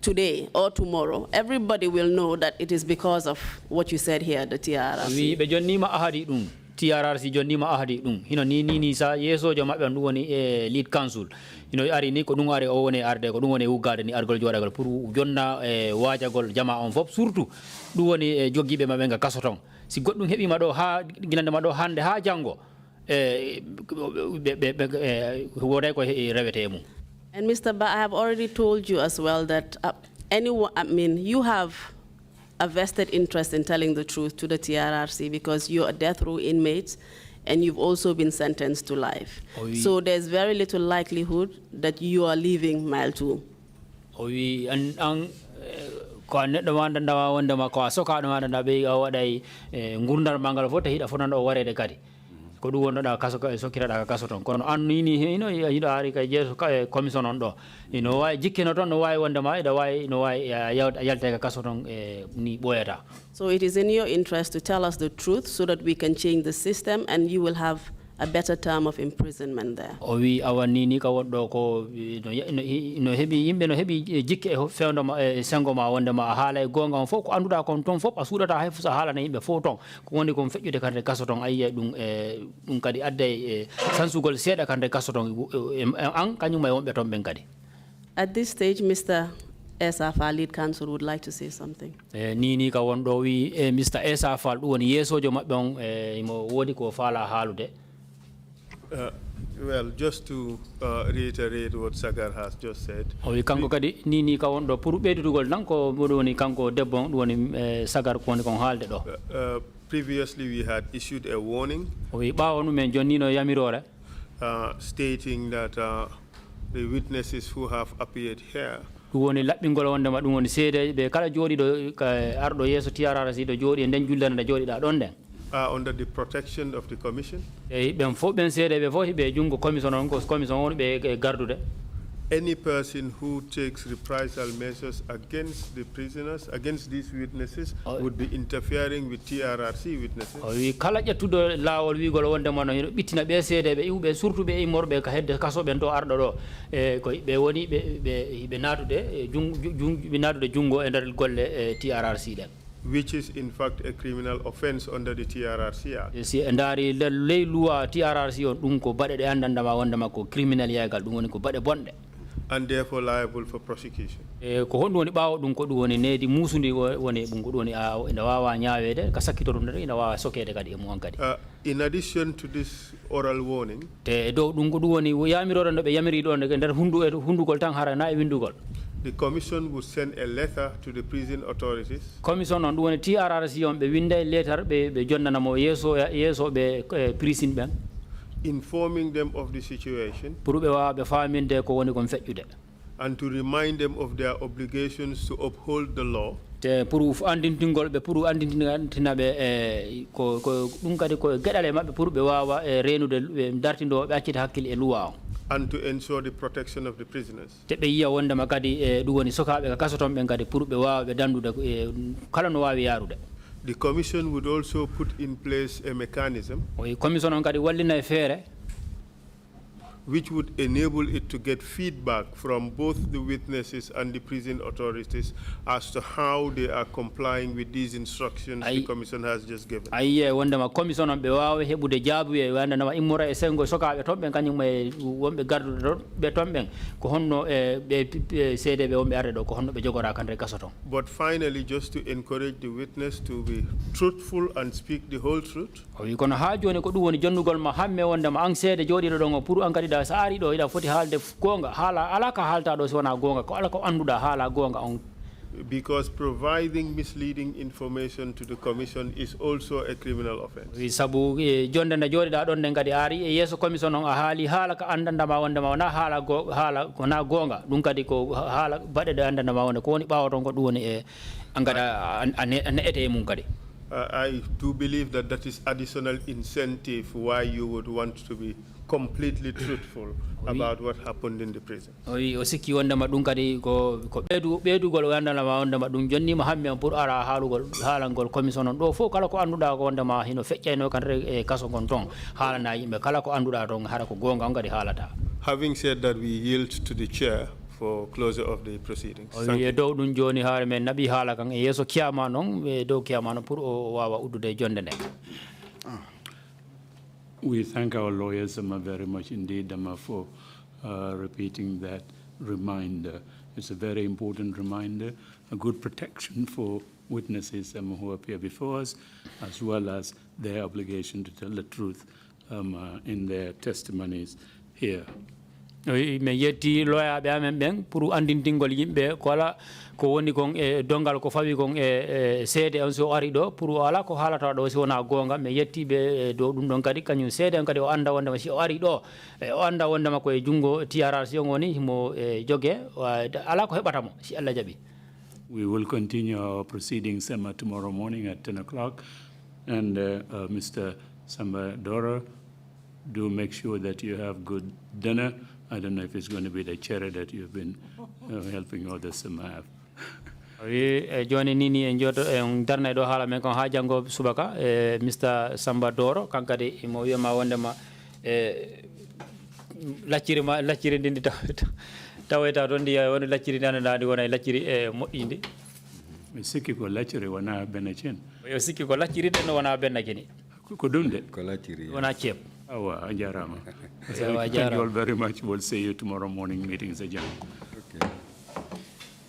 today or tomorrow, everybody will know that it is because of what you said here, the TRRC. TRRC jonni ma ahadi dum hino ni sa yeso jo mabbe dum woni e lead council hino ari ni ko dum ari o woni arde ko dum woni ugade ni argol jodagal pour jonna e wajagol jama on fop surtout dum woni jogibe mabbe nga kasoton si goddum hebi ma do ha ginande ma do hande ha jango wore ko rewete mum. And Mr. Ba, I have already told you as well that you have a vested interest in telling the truth to the TRRC because you're a death row inmate and you've also been sentenced to life. So there's very little likelihood that you are leaving Mile 2. Ko neddo wanda ma ko soka do wanda be wadai ngurdar mangal fota hida fonando warede kadi ko du wonno da kaso sokira da kaso ton kono annini hino yido ari kay jeso commission on do ino way jikkino ton no way wonde ma ida way no way yalte ka kaso ton ni boyata. So it is in your interest to tell us the truth so that we can change the system and you will have a better term of imprisonment there. O wi awani ni ka woddo ko no hebi yimbe no hebi jikke fewndo ma sengo ma wonde ma haala e gonga on fof ko anduda kon ton fof a suudata hay fusa haala na yimbe fof ton ko woni ko fejjude kande kaso ton ayye dum kadi adde sansugol seeda kande kaso ton an kanyum may wonbe ton ben kadi. At this stage, Mr. Esafal, lead counsel, would like to say something. Ni ka wondo wi Mr. Esafal du woni yesojo mabbe on mo wodi ko faala haalude. Well, just to reiterate what Sagar has just said. Kanko kadi ni ka wondo pour beydugol nan ko woni kanko debbo woni Sagar ko woni kon haalde do. Previously we had issued a warning. Bawo no men jonni no yamirore. Stating that the witnesses who have appeared here woni labbingol wonde ma dum woni seede be kala jodi do ardo yeso TRRC do jodi e den jullande da jodi da don den under the protection of the commission. Ben fo ben seede be fo be jungo commission on ko commission on be gardude. Any person who takes reprisal measures against the prisoners, against these witnesses, would be interfering with TRRC witnesses. Wi kala jettudo lawol wi gol wonde mono bitina be seede be iwbe surtout be morbe ka hedde kaso ben to ardo do ko be woni be natude be natude jungo e der golle TRRC den. Which is in fact a criminal offense under the TRRC Act. Si ndari ley loi TRRC on dum ko bade de andanda ma wonde makko criminal yagal dum woni ko bade bonde. And therefore liable for prosecution. Ko hondo woni bawo dum ko dum woni needi musundi woni bum ko dum woni ina wawa nyaawede ka sakkito dum ina wawa sokede kadi e mo kadi. In addition to this oral warning, te do dum ko dum woni yamiroro no be yamiri do nder hundugol tan hara na e windugol. The commission would send a letter to the prison authorities. Commission on woni TRRC on be winda letter be jonnana mo yeso be prison ben. Informing them of the situation. Pour be wa be faminde ko woni kon fejjude. And to remind them of their obligations to uphold the law. Te pour andintingol be pour andintina be ko dum kadi ko gedale mabbe pour be wawa renude be dartindo be accita hakkil e luwa. And to ensure the protection of the prisoners. Te be yiya wonde makadi dum woni sokabe ka kasoton ben kadi pour be wawa be dandude kala no wawi yarude. The commission would also put in place a mechanism which would enable it to get feedback from both the witnesses and the prison authorities as to how they are complying with these instructions the commission has just given. Wonde ma commission on be wawa hebude jaabu e wanda na immora e sengo sokabe tombe kanyum e wonbe gardude be tombe ko honno be cede be wonbe arde do ko honno be jogora kande kasoton. But finally, just to encourage the witness to be truthful and speak the whole truth. Kono ha joni ko dum woni jonnugol ma hamme wonde ma an cede jodido don pour an kadi da saari do ida foti haalde gonga hala alaka halta do sona gonga ko alako anduda hala gonga on. Because providing misleading information to the commission is also a criminal offense. Wi sabu jonde na jodida don den kadi ari e yeso commission on a haali hala ka andanda ma wonde ma na hala kona gonga dum kadi ko hala bade de andanda ma wonde ko woni bawo ton ko dum woni e angada an ete mum kadi. I do believe that is additional incentive why you would want to be completely truthful about what happened in the prison. Oyi o sikki wonde ma dum kadi ko beedugol wandana ma wonde ma dum jonni ma hammi pour ara halangol commission on do fo kala ko anduda ko wonde ma hino feccayno kan e kaso gon ton halana yimbe kala ko anduda ton hara ko gonga ngadi halata. Having said that, we yield to the chair for closure of the proceedings. Oyi do dum joni haare men nabi hala kan e yeso kiyama non e do kiyama non pour o wawa uddude jonde ne. We thank our lawyers very much indeed for repeating that reminder. It's a very important reminder, a good protection for witnesses who appear before us, as well as their obligation to tell the truth in their testimonies here. Me yetti lawyer be amen ben pour andintingol yimbe ko ala ko woni kon e dongal ko fawi kon e seede on so ari do pour ala ko halata do so wona gonga me yetti be do dum don kadi kanyum seede on kadi o anda wonde ma si o ari do o anda wonde ma ko e jungo TRC woni mo joge ala ko hebata mo si Allah jabi. We will continue our proceedings tomorrow morning at 10 o'clock, and Mr. Samba Dora, do make sure that you have good dinner. I don't know if it's going to be the cherry that you've been helping others have. Joni nini en joto en darna do hala men kon ha jango subaka Mr. Samba Doro kankade mo yema wonde ma lacciri ndindi taweta don di woni lacciri nana dandi wona lacciri moddinde mi sikki ko lacciri wona benacin yo sikki ko lacciri den wona benakini ko dum de ko lacciri wona ciep awa jarama. Jarama. Thank you all very much. We'll see you tomorrow morning. Meetings adjourned.